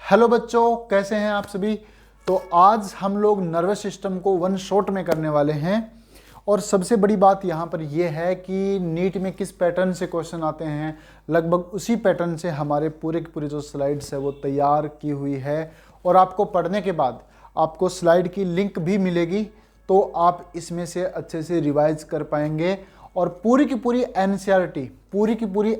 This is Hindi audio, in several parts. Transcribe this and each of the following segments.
हेलो बच्चों, कैसे हैं आप सभी। तो आज हम लोग नर्वस सिस्टम को वन शॉट में करने वाले हैं। और सबसे बड़ी बात यहाँ पर यह है कि नीट में किस पैटर्न से क्वेश्चन आते हैं, लगभग उसी पैटर्न से हमारे पूरे की पूरी जो स्लाइड्स है वो तैयार की हुई है। और आपको पढ़ने के बाद आपको स्लाइड की लिंक भी मिलेगी, तो आप इसमें से अच्छे से रिवाइज कर पाएंगे। और पूरी की पूरी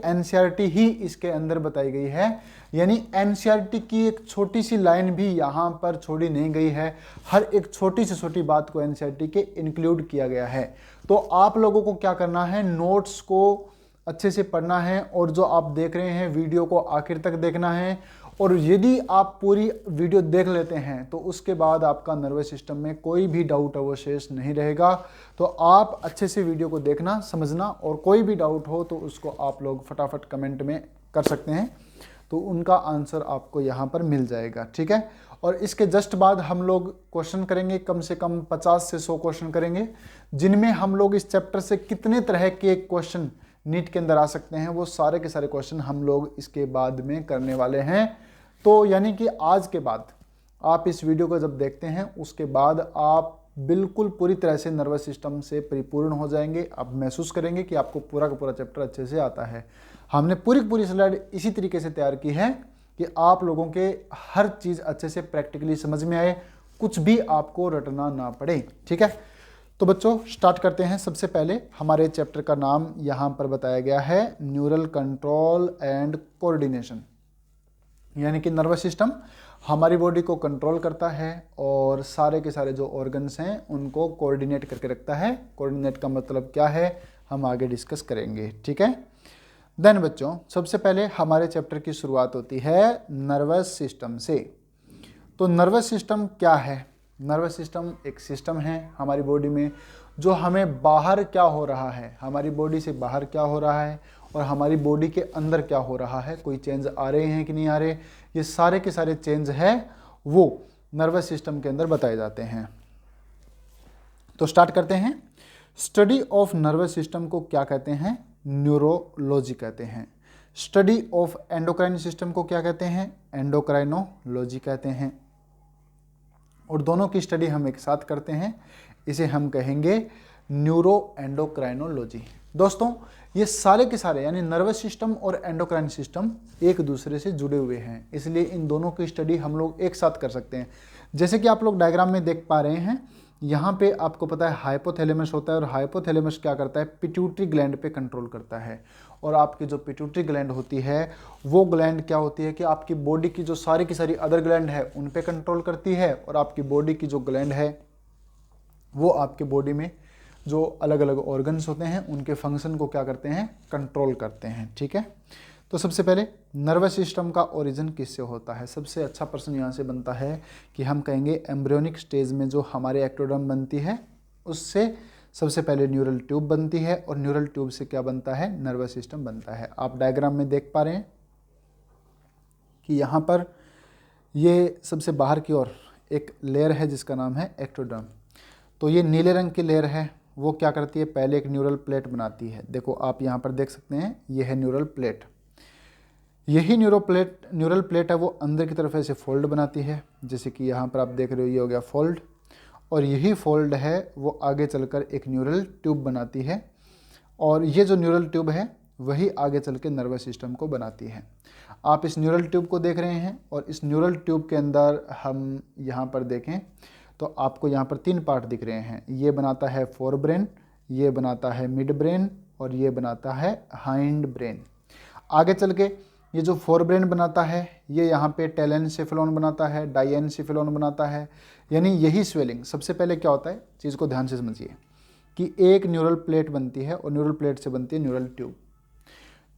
एनसीईआरटी ही इसके अंदर बताई गई है, यानी एनसीईआरटी की एक छोटी सी लाइन भी यहाँ पर छोड़ी नहीं गई है। हर एक छोटी से छोटी बात को एनसीईआरटी के इंक्लूड किया गया है। तो आप लोगों को क्या करना है, नोट्स को अच्छे से पढ़ना है और जो आप देख रहे हैं वीडियो को आखिर तक देखना है। और यदि आप पूरी वीडियो देख लेते हैं तो उसके बाद आपका नर्वस सिस्टम में कोई भी डाउट अवशेष नहीं रहेगा। तो आप अच्छे से वीडियो को देखना, समझना, और कोई भी डाउट हो तो उसको आप लोग फटाफट कमेंट में कर सकते हैं, तो उनका आंसर आपको यहाँ पर मिल जाएगा। ठीक है। और इसके जस्ट बाद हम लोग क्वेश्चन करेंगे, कम से कम 50 से 100 क्वेश्चन करेंगे, जिनमें हम लोग इस चैप्टर से कितने तरह के क्वेश्चन नीट के अंदर आ सकते हैं वो सारे के सारे क्वेश्चन हम लोग इसके बाद में करने वाले हैं। तो यानी कि आज के बाद आप इस वीडियो को जब देखते हैं उसके बाद आप बिल्कुल पूरी तरह से नर्वस सिस्टम से परिपूर्ण हो जाएंगे। आप महसूस करेंगे कि आपको पूरा का पूरा चैप्टर अच्छे से आता है। हमने पूरी स्लाइड इसी तरीके से तैयार की है कि आप लोगों के हर चीज़ अच्छे से प्रैक्टिकली समझ में आए, कुछ भी आपको रटना ना पड़े। ठीक है। तो बच्चों स्टार्ट करते हैं। सबसे पहले हमारे चैप्टर का नाम यहाँ पर बताया गया है न्यूरल कंट्रोल एंड कोऑर्डिनेशन, यानी कि नर्वस सिस्टम हमारी बॉडी को कंट्रोल करता है और सारे के सारे जो ऑर्गन्स हैं उनको कोऑर्डिनेट करके रखता है। कोऑर्डिनेट का मतलब क्या है हम आगे डिस्कस करेंगे। ठीक है। देन बच्चों सबसे पहले हमारे चैप्टर की शुरुआत होती है नर्वस सिस्टम से। तो नर्वस सिस्टम क्या है? नर्वस सिस्टम एक सिस्टम है हमारी बॉडी में जो हमें बाहर क्या हो रहा है, हमारी बॉडी से बाहर क्या हो रहा है और हमारी बॉडी के अंदर क्या हो रहा है, कोई चेंज आ रहे हैं कि नहीं आ रहे, ये सारे के सारे चेंज है वो नर्वस सिस्टम के अंदर बताए जाते हैं। तो स्टार्ट करते हैं। स्टडी ऑफ नर्वस सिस्टम को क्या कहते हैं? न्यूरोलॉजी कहते हैं। स्टडी ऑफ एंडोक्राइन सिस्टम को क्या कहते हैं? एंडोक्राइनोलॉजी कहते हैं। और दोनों की स्टडी हम एक साथ करते हैं, इसे हम कहेंगे न्यूरो एंडोक्राइनोलॉजी। दोस्तों ये सारे के सारे यानी नर्वस सिस्टम और एंडोक्राइन सिस्टम एक दूसरे से जुड़े हुए हैं, इसलिए इन दोनों की स्टडी हम लोग एक साथ कर सकते हैं। जैसे कि आप लोग डायग्राम में देख पा रहे हैं, यहाँ पे आपको पता है हाइपोथैलेमस होता है और हाइपोथैलेमस क्या करता है, पिट्यूटरी ग्लैंड पे कंट्रोल करता है। और आपकी जो पिट्यूटरी ग्लैंड होती है वो ग्लैंड क्या होती है कि आपकी बॉडी की जो सारी की सारी अदर ग्लैंड है उन पे कंट्रोल करती है। और आपकी बॉडी की जो ग्लैंड है वो आपके बॉडी में जो अलग अलग ऑर्गन्स होते हैं उनके फंक्शन को क्या करते हैं, कंट्रोल करते हैं। ठीक है। तो सबसे पहले नर्वस सिस्टम का ओरिजिन किससे होता है? सबसे अच्छा प्रश्न यहाँ से बनता है कि हम कहेंगे एम्ब्रियोनिक स्टेज में जो हमारे एक्टोडर्म बनती है उससे सबसे पहले न्यूरल ट्यूब बनती है और न्यूरल ट्यूब से क्या बनता है, नर्वस सिस्टम बनता है। आप डायग्राम में देख पा रहे हैं कि यहाँ पर ये सबसे बाहर की ओर एक लेयर है जिसका नाम है एक्टोडर्म। तो ये नीले रंग की लेयर है, वो क्या करती है, पहले एक न्यूरल प्लेट बनाती है। देखो आप यहाँ पर देख सकते हैं ये है न्यूरल प्लेट। यही न्यूरल प्लेट है वो अंदर की तरफ ऐसे फोल्ड बनाती है, जैसे कि यहाँ पर आप देख रहे हो ये हो गया फोल्ड। और यही फोल्ड है वो आगे चलकर एक न्यूरल ट्यूब बनाती है और ये जो न्यूरल ट्यूब है वही आगे चल के नर्वस सिस्टम को बनाती है। आप इस न्यूरल ट्यूब को देख रहे हैं और इस न्यूरल ट्यूब के अंदर हम यहाँ पर देखें तो आपको यहाँ पर 3 पार्ट दिख रहे हैं। ये बनाता है फोर ब्रेन, ये बनाता है मिड ब्रेन और ये बनाता है हाइंड ब्रेन। आगे चल के ये जो फोर ब्रेन बनाता है ये यहाँ पे टेलेनसेफेलॉन बनाता है, डाइएनसेफेलॉन बनाता है। यानी यही स्वेलिंग, सबसे पहले क्या होता है चीज़ को ध्यान से समझिए कि एक न्यूरल प्लेट बनती है और न्यूरल प्लेट से बनती है न्यूरल ट्यूब।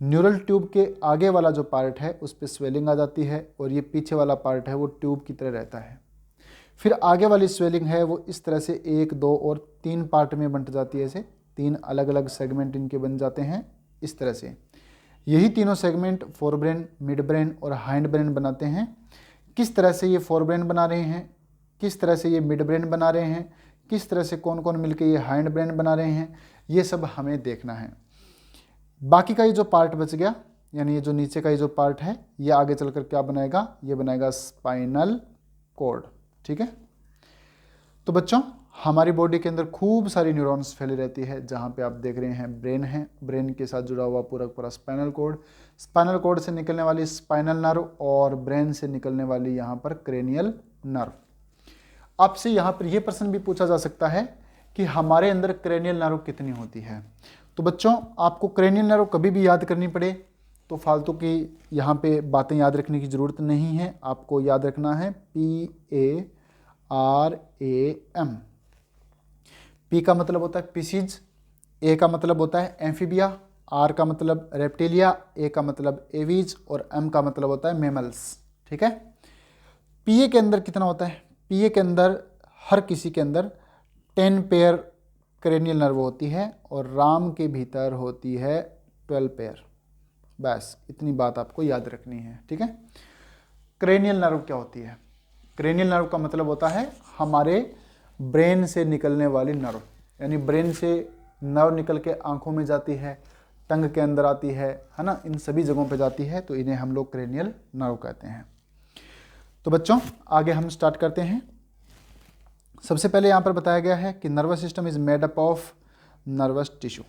न्यूरल ट्यूब के आगे वाला जो पार्ट है उस पर स्वेलिंग आ जाती है और ये पीछे वाला पार्ट है वो ट्यूब की तरह रहता है। फिर आगे वाली स्वेलिंग है वो इस तरह से 1, 2 और 3 पार्ट में बंट जाती है। ऐसे 3 अलग अलग सेगमेंट इनके बन जाते हैं इस तरह से। यही तीनों segment fore brain, mid brain और हाइंड ब्रेन बनाते हैं। किस तरह से ये फोर ब्रेन बना रहे हैं, किस तरह से ये मिड ब्रेन बना रहे हैं, किस तरह से कौन कौन मिलकर ये हाइंड ब्रेन बना रहे हैं, ये सब हमें देखना है। बाकी का ये जो पार्ट बच गया यानी ये जो नीचे का ये जो पार्ट है ये आगे चलकर क्या बनाएगा, ये बनाएगा स्पाइनल कॉर्ड। ठीक है, तो बच्चों हमारी बॉडी के अंदर खूब सारी न्यूरॉन्स फैली रहती है। जहाँ पे आप देख रहे हैं ब्रेन है, ब्रेन के साथ जुड़ा हुआ पूरा पूरा स्पाइनल कॉर्ड, स्पाइनल कॉर्ड से निकलने वाली स्पाइनल नर्व और ब्रेन से निकलने वाली यहाँ पर क्रेनियल नर्व। आपसे यहाँ पर यह प्रश्न भी पूछा जा सकता है कि हमारे अंदर क्रेनियल नर्व कितनी होती है। तो बच्चों आपको क्रेनियल नर्व कभी भी याद करनी पड़े तो फालतू की यहाँ पे बातें याद रखने की ज़रूरत नहीं है। आपको याद रखना है PARAM। P का मतलब होता है पिसीज, A का मतलब होता है एम्फीबिया, R का मतलब रेप्टिलिया, A का मतलब एवीज और M का मतलब होता है मेमल्स। ठीक है, PA के अंदर कितना होता है, PA के अंदर हर किसी के अंदर 10 पेयर क्रेनियल नर्व होती है और राम के भीतर होती है 12 पेयर। बस इतनी बात आपको याद रखनी है। ठीक है, क्रेनियल नर्व क्या होती है, क्रेनियल नर्व का मतलब होता है हमारे ब्रेन से निकलने वाली नर्व, यानी ब्रेन से नर्व निकल के आंखों में जाती है, टंग के अंदर आती है ना, इन सभी जगहों पे जाती है, तो इन्हें हम लोग क्रेनियल नर्व कहते हैं। तो बच्चों आगे हम स्टार्ट करते हैं। सबसे पहले यहाँ पर बताया गया है कि nervous system is made up of nervous tissue.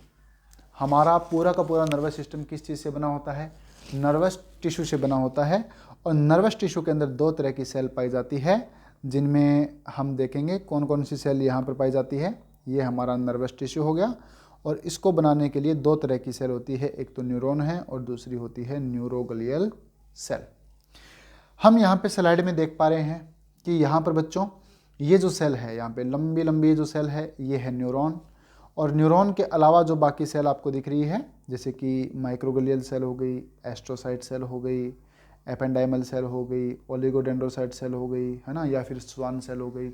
हमारा पूरा का पूरा नर्वस सिस्टम किस चीज़ से बना होता है, नर्वस टिश्यू से बना होता है। और नर्वस टिश्यू के अंदर दो तरह की सेल पाई जाती है, जिनमें हम देखेंगे कौन कौन सी सेल यहाँ पर पाई जाती है। ये हमारा नर्वस टिश्यू हो गया और इसको बनाने के लिए दो तरह की सेल होती है, एक तो न्यूरॉन है और दूसरी होती है न्यूरोग्लियल सेल। हम यहाँ पे स्लाइड में देख पा रहे हैं कि यहाँ पर बच्चों ये जो सेल है, यहाँ पे लंबी लंबी जो सेल है ये है न्यूरॉन। और न्यूरॉन के अलावा जो बाकी सेल आपको दिख रही है, जैसे कि माइक्रोग्लियल सेल हो गई, एस्ट्रोसाइट सेल हो गई, एपेंडाइमल सेल हो गई, ओलिगोडेंड्रोसाइट सेल हो गई, है ना, या फिर स्वान सेल हो गई,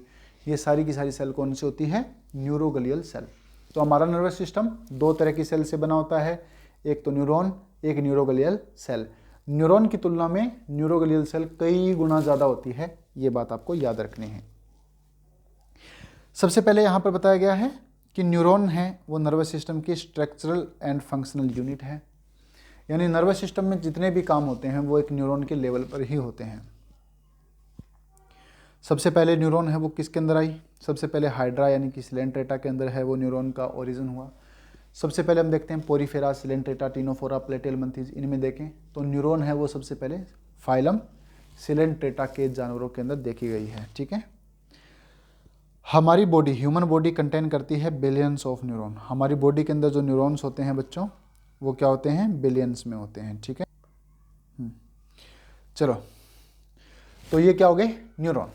ये सारी की सारी सेल कौन सी होती है, न्यूरोग्लियल सेल। तो हमारा नर्वस सिस्टम दो तरह की सेल से बना होता है, एक तो न्यूरॉन, एक न्यूरोग्लियल सेल। न्यूरॉन की तुलना में न्यूरोग्लियल सेल कई गुना ज़्यादा होती है, ये बात आपको याद रखनी है। सबसे पहले यहाँ पर बताया गया है कि न्यूरॉन है वो नर्वस सिस्टम की स्ट्रक्चरल एंड फंक्शनल यूनिट है, यानी नर्वस सिस्टम में जितने भी काम होते हैं वो एक न्यूरॉन के लेवल पर ही होते हैं। सबसे पहले न्यूरॉन है वो किसके अंदर आई, सबसे पहले हाइड्रा यानी कि सिलेंट्रेटा के अंदर है वो न्यूरॉन का ओरिजिन हुआ। सबसे पहले हम देखते हैं पोरीफेरा, सिलेंट्रेटा, टीनोफोरा, प्लेटेलमंथीज, इनमें देखें तो न्यूरॉन है वो सबसे पहले फाइलम सिलेंट्रेटा के जानवरों के अंदर देखी गई है। ठीक है, हमारी बॉडी, ह्यूमन बॉडी कंटेन करती है बिलियंस ऑफ न्यूरॉन। हमारी बॉडी के अंदर जो न्यूरॉन्स होते हैं बच्चों वो क्या होते हैं, बिलियंस में होते हैं। ठीक है, चलो तो ये क्या हो गए, न्यूरॉन।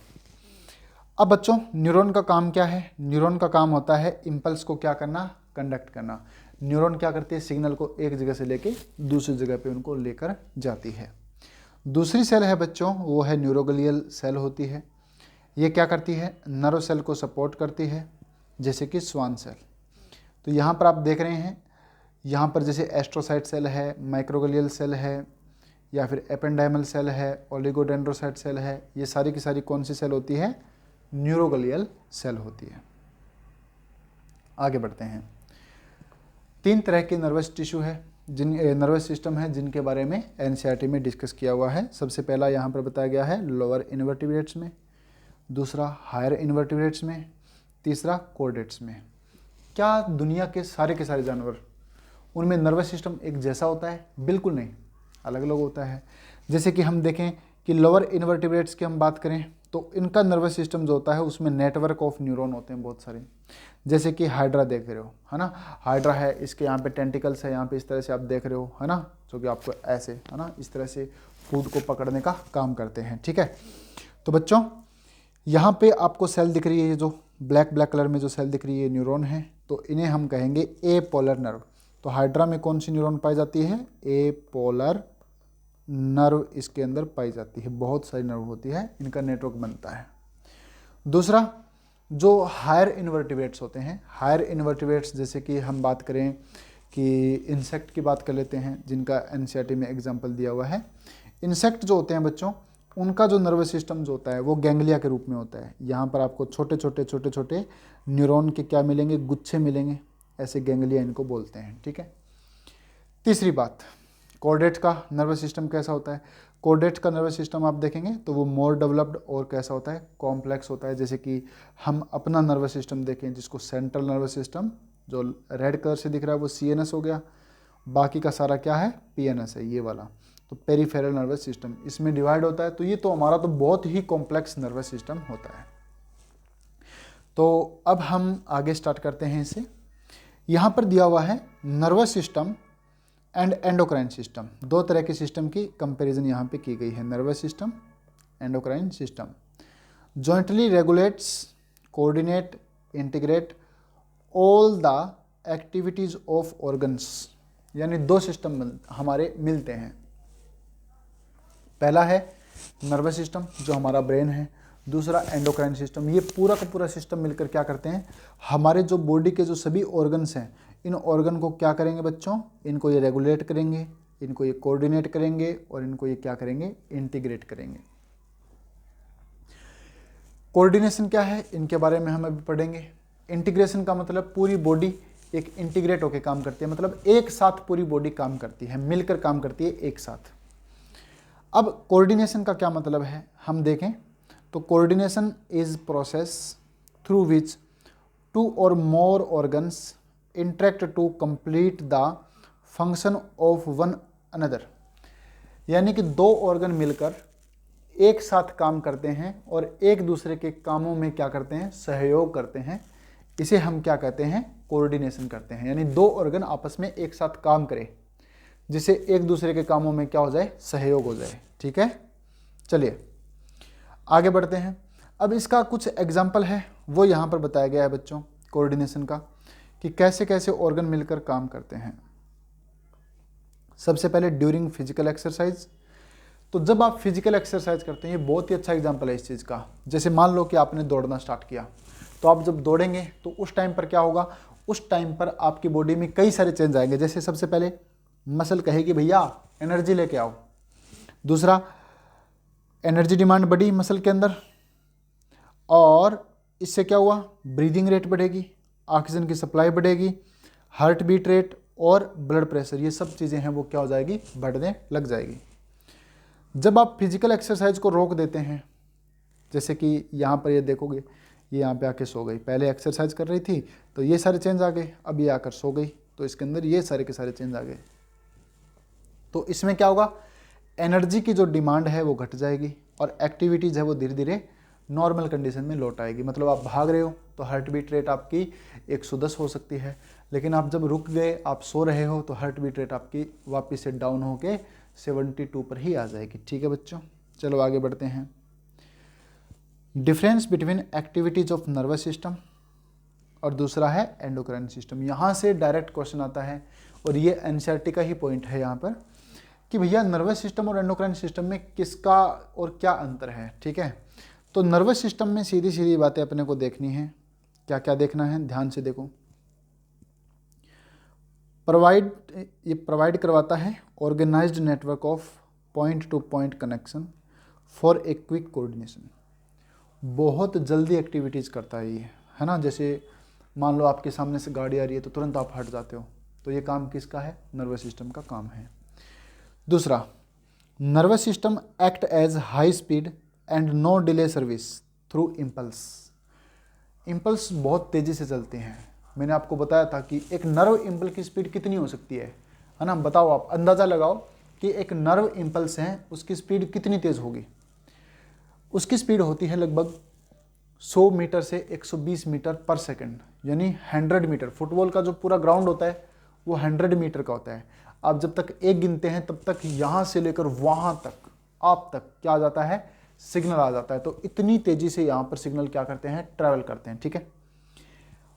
अब बच्चों न्यूरॉन का काम क्या है, न्यूरॉन का काम होता है इम्पल्स को क्या करना, कंडक्ट करना। न्यूरॉन क्या करती है, सिग्नल को एक जगह से लेके दूसरी जगह पे उनको लेकर जाती है। दूसरी सेल है बच्चों वो है न्यूरोग्लियल सेल होती है। ये क्या करती है, नर्व सेल को सपोर्ट करती है, जैसे कि स्वान सेल। तो यहाँ पर आप देख रहे हैं, यहाँ पर जैसे एस्ट्रोसाइट सेल है, माइक्रोग्लियल सेल है, या फिर एपेंडाइमल सेल है, ओलिगोडेंड्रोसाइट सेल है, ये सारी की सारी कौन सी सेल होती है, न्यूरोग्लियल सेल होती है। आगे बढ़ते हैं। तीन तरह के नर्वस टिश्यू है, नर्वस सिस्टम है जिनके बारे में एनसीईआरटी में डिस्कस किया हुआ है। सबसे पहला यहाँ पर बताया गया है लोअर इन्वर्टिब्रेट्स में, दूसरा हायर इन्वर्टिब्रेट्स में, तीसरा कोर्डेट्स में। क्या दुनिया के सारे जानवर उनमें नर्वस सिस्टम एक जैसा होता है, बिल्कुल नहीं, अलग अलग होता है। जैसे कि हम देखें कि लोअर इन्वर्टिब्रेट्स की हम बात करें तो इनका नर्वस सिस्टम जो होता है उसमें नेटवर्क ऑफ न्यूरॉन होते हैं बहुत सारे। जैसे कि हाइड्रा देख रहे हो, है ना, हाइड्रा है, इसके यहाँ पे टेंटिकल्स है, यहाँ पे इस तरह से आप देख रहे हो, है ना, जो कि आपको ऐसे, है ना, इस तरह से फूड को पकड़ने का काम करते हैं। ठीक है, तो बच्चों यहाँ पे आपको सेल दिख रही है, ये जो ब्लैक कलर में जो सेल दिख रही है न्यूरॉन है, तो इन्हें हम कहेंगे ए पोलर नर्व। तो हाइड्रा में कौन सी न्यूरॉन पाई जाती है, ए पोलर नर्व इसके अंदर पाई जाती है। बहुत सारी नर्व होती है, इनका नेटवर्क बनता है। दूसरा जो हायर इन्वर्टिब्रेट्स होते हैं, हायर इन्वर्टिब्रेट्स जैसे कि हम बात करें कि इंसेक्ट की बात कर लेते हैं, जिनका एनसीईआरटी में एग्जाम्पल दिया हुआ है। इंसेक्ट जो होते हैं बच्चों, उनका जो नर्वस सिस्टम जो होता है वो गैंग्लिया के रूप में होता है। यहाँ पर आपको छोटे छोटे न्यूरॉन के क्या मिलेंगे, गुच्छे मिलेंगे, ऐसे गैंग्लिया इनको बोलते हैं। ठीक है, तीसरी बात, कोर्डेट का नर्वस सिस्टम कैसा होता है? कोर्डेट का नर्वस सिस्टम आप देखेंगे तो वो मोर डेवलप्ड और कैसा होता है? कॉम्प्लेक्स होता है। जैसे कि हम अपना नर्वस सिस्टम देखें जिसको सेंट्रल नर्वस सिस्टम जो रेड कलर से दिख रहा है वो CNS हो गया, बाकी का सारा क्या है? PNS है ये वाला। तो पेरीफेरल नर्वस सिस्टम इसमें डिवाइड होता है। तो ये तो हमारा तो बहुत ही कॉम्प्लेक्स नर्वस सिस्टम होता है। तो अब हम आगे स्टार्ट करते हैं इसे। यहाँ पर दिया हुआ है nervous system and endocrine system, दो तरह के सिस्टम की कंपैरिजन यहाँ पे की गई है, nervous system, endocrine system. Jointly regulates, coordinate, integrate all the activities of organs, यानी दो सिस्टम हमारे मिलते हैं। पहला है नर्वस सिस्टम जो हमारा ब्रेन है, दूसरा एंडोक्राइन सिस्टम। ये पूरा का पूरा सिस्टम मिलकर क्या करते हैं? हमारे जो बॉडी के जो सभी ऑर्गन्स हैं, इन ऑर्गन को क्या करेंगे बच्चों? इनको ये रेगुलेट करेंगे, इनको ये कोऑर्डिनेट करेंगे और इनको ये क्या करेंगे? इंटीग्रेट करेंगे। कोऑर्डिनेशन क्या है इनके बारे में हम अभी पढ़ेंगे। इंटीग्रेशन का मतलब पूरी बॉडी एक इंटीग्रेट होकर काम करती है, मतलब एक साथ पूरी बॉडी काम करती है, मिलकर काम करती है एक साथ। अब कोऑर्डिनेशन का क्या मतलब है हम देखें तो coordination is process through which two or more organs interact to complete the function of one another, यानी कि दो ऑर्गन मिलकर एक साथ काम करते हैं और एक दूसरे के कामों में क्या करते हैं? सहयोग करते हैं। इसे हम क्या कहते हैं? कोऑर्डिनेशन करते हैं। यानी दो ऑर्गन आपस में एक साथ काम करें जिससे एक दूसरे के कामों में क्या हो जाए? सहयोग हो जाए। ठीक है, चलिए आगे बढ़ते हैं। अब इसका कुछ एग्जाम्पल है वो यहाँ पर बताया गया है बच्चों कोऑर्डिनेशन का, कि कैसे कैसे ऑर्गन मिलकर काम करते हैं। सबसे पहले ड्यूरिंग फिजिकल एक्सरसाइज। तो जब आप फिजिकल एक्सरसाइज करते हैं, ये बहुत ही अच्छा एग्जाम्पल है इस चीज़ का। जैसे मान लो कि आपने दौड़ना स्टार्ट किया, तो आप जब दौड़ेंगे तो उस टाइम पर क्या होगा? उस टाइम पर आपकी बॉडी में कई सारे चेंज आएंगे। जैसे सबसे पहले मसल कहेगी भैया एनर्जी लेके आओ, दूसरा एनर्जी डिमांड बढ़ी मसल के अंदर, और इससे क्या हुआ? ब्रीदिंग रेट बढ़ेगी, ऑक्सीजन की सप्लाई बढ़ेगी, हार्ट बीट रेट और ब्लड प्रेशर, ये सब चीज़ें हैं वो क्या हो जाएगी? बढ़ने लग जाएगी। जब आप फिजिकल एक्सरसाइज को रोक देते हैं, जैसे कि यहाँ पर ये देखोगे, ये यहाँ पे आके सो गई, पहले एक्सरसाइज कर रही थी तो ये सारे चेंज आ गए, अब ये आकर सो गई तो इसके अंदर ये सारे के सारे चेंज आ गए। तो इसमें क्या होगा? एनर्जी की जो डिमांड है वो घट जाएगी और एक्टिविटीज़ है वो धीरे धीरे नॉर्मल कंडीशन में लौट आएगी। मतलब आप भाग रहे हो तो हार्ट बीट रेट आपकी 110 हो सकती है, लेकिन आप जब रुक गए, आप सो रहे हो, तो हार्ट बीट रेट आपकी वापस से डाउन होके 72 पर ही आ जाएगी। ठीक है बच्चों, चलो आगे बढ़ते हैं। Difference between activities of nervous system और दूसरा है एंडोक्राइन सिस्टम। यहाँ से डायरेक्ट क्वेश्चन आता है और ये एनसीईआरटी का ही पॉइंट है यहाँ पर कि भैया नर्वस सिस्टम और एंडोक्राइन सिस्टम में किसका और क्या अंतर है। ठीक है, तो नर्वस सिस्टम में सीधी सीधी बातें अपने को देखनी है। क्या क्या देखना है? ध्यान से देखो। ये प्रोवाइड करवाता है organised network of point to point connection for a quick coordination. बहुत जल्दी एक्टिविटीज़ करता है ये, है ना। जैसे मान लो आपके सामने से गाड़ी आ रही है तो तुरंत आप हट जाते हो, तो ये काम किसका है? नर्वस सिस्टम का काम है। दूसरा, nervous system act as high speed and no delay service through impulse. Impulse बहुत तेज़ी से चलते हैं। मैंने आपको बताया था कि एक नर्व इम्पल्स की स्पीड कितनी हो सकती है ना। बताओ, आप अंदाज़ा लगाओ कि एक नर्व इम्पल्स है उसकी स्पीड कितनी तेज़ होगी। उसकी स्पीड होती है लगभग 100 मीटर से 120 मीटर पर सेकंड, यानी 100 मीटर। फुटबॉल का जो पूरा ग्राउंड होता है वो 100 मीटर का होता है। आप जब तक एक गिनते हैं तब तक यहाँ से लेकर वहाँ तक आप तक क्या आ जाता है? सिग्नल आ जाता है। तो इतनी तेज़ी से यहाँ पर सिग्नल क्या करते हैं? ट्रैवल करते हैं। ठीक है,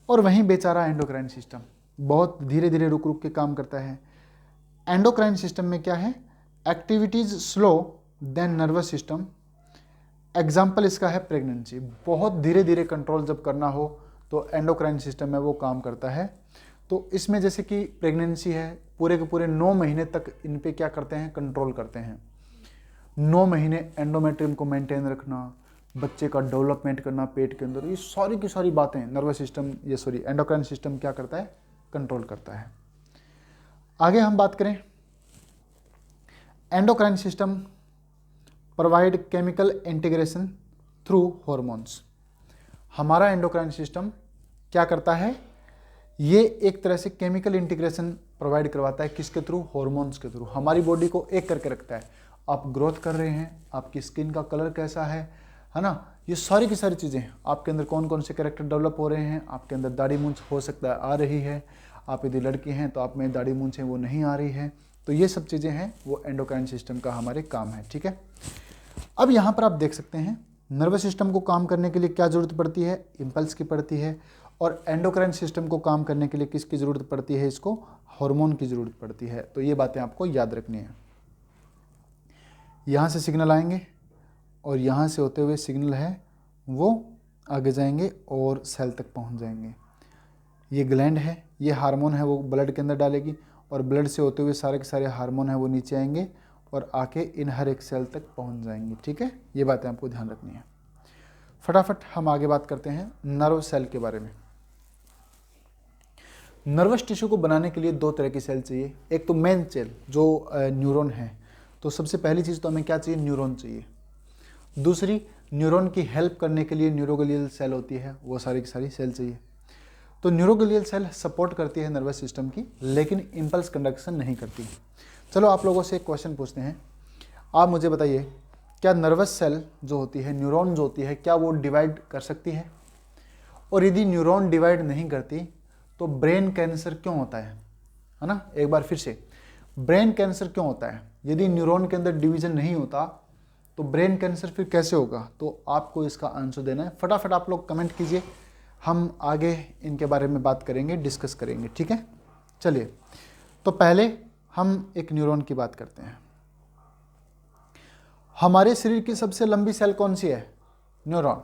और वहीं बेचारा एंडोक्राइन सिस्टम बहुत धीरे धीरे रुक रुक के काम करता है। एंडोक्राइन सिस्टम में क्या है? Activities slow then nervous system. Example इसका है प्रेगनेंसी। बहुत धीरे धीरे कंट्रोल जब करना हो तो एंडोक्राइन सिस्टम में वो काम करता है। तो इसमें जैसे कि प्रेगनेंसी है, पूरे के पूरे 9 महीने तक इन पे क्या करते हैं? कंट्रोल करते हैं। 9 महीने एंडोमेट्रियम को मेंटेन रखना, बच्चे का डेवलपमेंट करना पेट के अंदर, ये सारी की सारी बातें नर्वस सिस्टम एंडोक्राइन सिस्टम क्या करता है? कंट्रोल करता है। आगे हम बात करें endocrine system provide chemical integration through hormones. हमारा एंडोक्राइन सिस्टम क्या करता है, ये एक तरह से केमिकल इंटीग्रेशन प्रोवाइड करवाता है, किसके थ्रू, हॉर्मोन्स के थ्रू। हमारी बॉडी को एक करके रखता है, आप ग्रोथ कर रहे हैं, आपकी स्किन का कलर कैसा है ना, ये सारी की सारी चीज़ें, आपके अंदर कौन कौन से कैरेक्टर डेवलप हो रहे हैं, आपके अंदर दाढ़ी मूंछ हो सकता है आ रही है, आप यदि लड़की हैं तो आप में दाढ़ी मूंछ है वो नहीं आ रही है, तो ये सब चीज़ें हैं वो एंडोक्राइन सिस्टम का हमारे काम है, ठीक है। अब यहाँ पर आप देख सकते हैं नर्वस सिस्टम को काम करने के लिए क्या ज़रूरत पड़ती है, इम्पल्स की पड़ती है, और एंडोक्राइन सिस्टम को काम करने के लिए किसकी ज़रूरत पड़ती है, इसको हार्मोन की ज़रूरत पड़ती है। तो ये बातें आपको याद रखनी है। यहाँ से सिग्नल आएंगे और यहाँ से होते हुए सिग्नल है वो आगे जाएंगे और सेल तक पहुँच जाएंगे। ये ग्लैंड है, ये हार्मोन है वो ब्लड के अंदर डालेगी, और ब्लड से होते हुए सारे के सारे हार्मोन है वो नीचे आएंगे और आके इन हर एक सेल तक पहुँच जाएंगे, ठीक है। ये बातें आपको ध्यान रखनी है। फटाफट हम आगे बात करते हैं नर्व सेल के बारे में। नर्वस टिश्यू को बनाने के लिए दो तरह की सेल चाहिए। एक तो मेन सेल जो न्यूरॉन है, तो सबसे पहली चीज़ तो हमें क्या चाहिए, न्यूरॉन चाहिए। दूसरी, न्यूरॉन की हेल्प करने के लिए न्यूरोग्लियल सेल होती है, वो सारी की सारी सेल चाहिए। तो न्यूरोग्लियल सेल सपोर्ट करती है नर्वस सिस्टम की, लेकिन इम्पल्स कंडक्शन नहीं करती। चलो आप लोगों से एक क्वेश्चन पूछते हैं, आप मुझे बताइए क्या नर्वस सेल जो होती है, न्यूरॉन जो होती है, क्या वो डिवाइड कर सकती है? और यदि न्यूरॉन डिवाइड नहीं करती तो ब्रेन कैंसर क्यों होता है ना? एक बार फिर से, ब्रेन कैंसर क्यों होता है? यदि न्यूरॉन के अंदर डिवीजन नहीं होता तो ब्रेन कैंसर फिर कैसे होगा? तो आपको इसका आंसर देना है। फटाफट आप लोग कमेंट कीजिए, हम आगे इनके बारे में बात करेंगे, डिस्कस करेंगे, ठीक है। चलिए, तो पहले हम एक न्यूरॉन की बात करते हैं। हमारे शरीर की सबसे लंबी सेल कौन सी है? न्यूरॉन।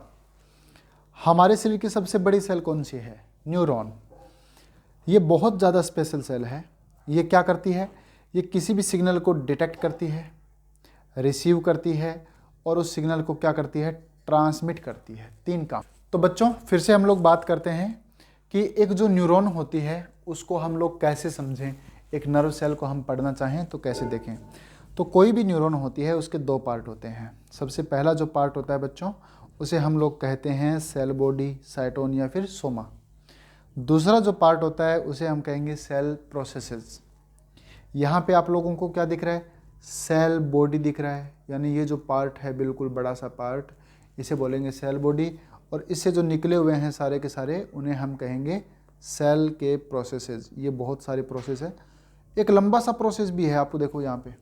हमारे शरीर की सबसे बड़ी सेल कौन सी है? न्यूरॉन। ये बहुत ज़्यादा स्पेशल सेल है। ये क्या करती है? ये किसी भी सिग्नल को डिटेक्ट करती है, रिसीव करती है, और उस सिग्नल को क्या करती है? ट्रांसमिट करती है। तीन काम। तो बच्चों फिर से हम लोग बात करते हैं कि एक जो न्यूरॉन होती है उसको हम लोग कैसे समझें, एक नर्व सेल को हम पढ़ना चाहें तो कैसे देखें। तो कोई भी न्यूरॉन होती है उसके दो पार्ट होते हैं। सबसे पहला जो पार्ट होता है बच्चों, उसे हम लोग कहते हैं सेल बॉडी, साइटोन या फिर सोमा। दूसरा जो पार्ट होता है उसे हम कहेंगे सेल प्रोसेसेस। यहाँ पे आप लोगों को क्या दिख रहा है? सेल बॉडी दिख रहा है, यानी ये जो पार्ट है बिल्कुल बड़ा सा पार्ट, इसे बोलेंगे सेल बॉडी, और इससे जो निकले हुए हैं सारे के सारे उन्हें हम कहेंगे सेल के प्रोसेसेस। ये बहुत सारे प्रोसेस है, एक लंबा सा प्रोसेस भी है, आपको देखो यहाँ पे।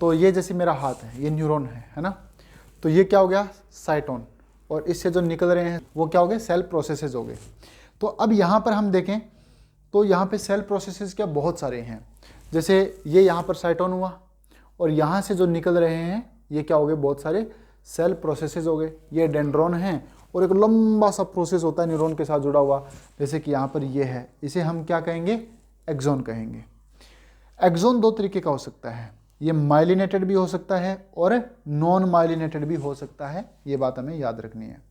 तो ये जैसे मेरा हाथ है, ये न्यूरॉन है ना। तो ये क्या हो गया? साइटोन, और इससे जो निकल रहे हैं वो क्या हो गए? सेल प्रोसेसेस हो गए। तो अब यहाँ पर हम देखें तो यहाँ पे सेल प्रोसेसेस क्या बहुत सारे हैं। जैसे ये यहाँ पर साइटोन हुआ, और यहाँ से जो निकल रहे हैं ये क्या हो गए? बहुत सारे सेल प्रोसेसेस हो गए। ये डेंड्रॉन है, और एक लंबा सा प्रोसेस होता है न्यूरॉन के साथ जुड़ा हुआ, जैसे कि यहाँ पर ये है, इसे हम क्या कहेंगे? एक्सॉन कहेंगे। एक्सॉन दो तरीके का हो सकता है, ये माइलिनेटेड भी हो सकता है और नॉन माइलिनेटेड भी हो सकता है। ये बात हमें याद रखनी है।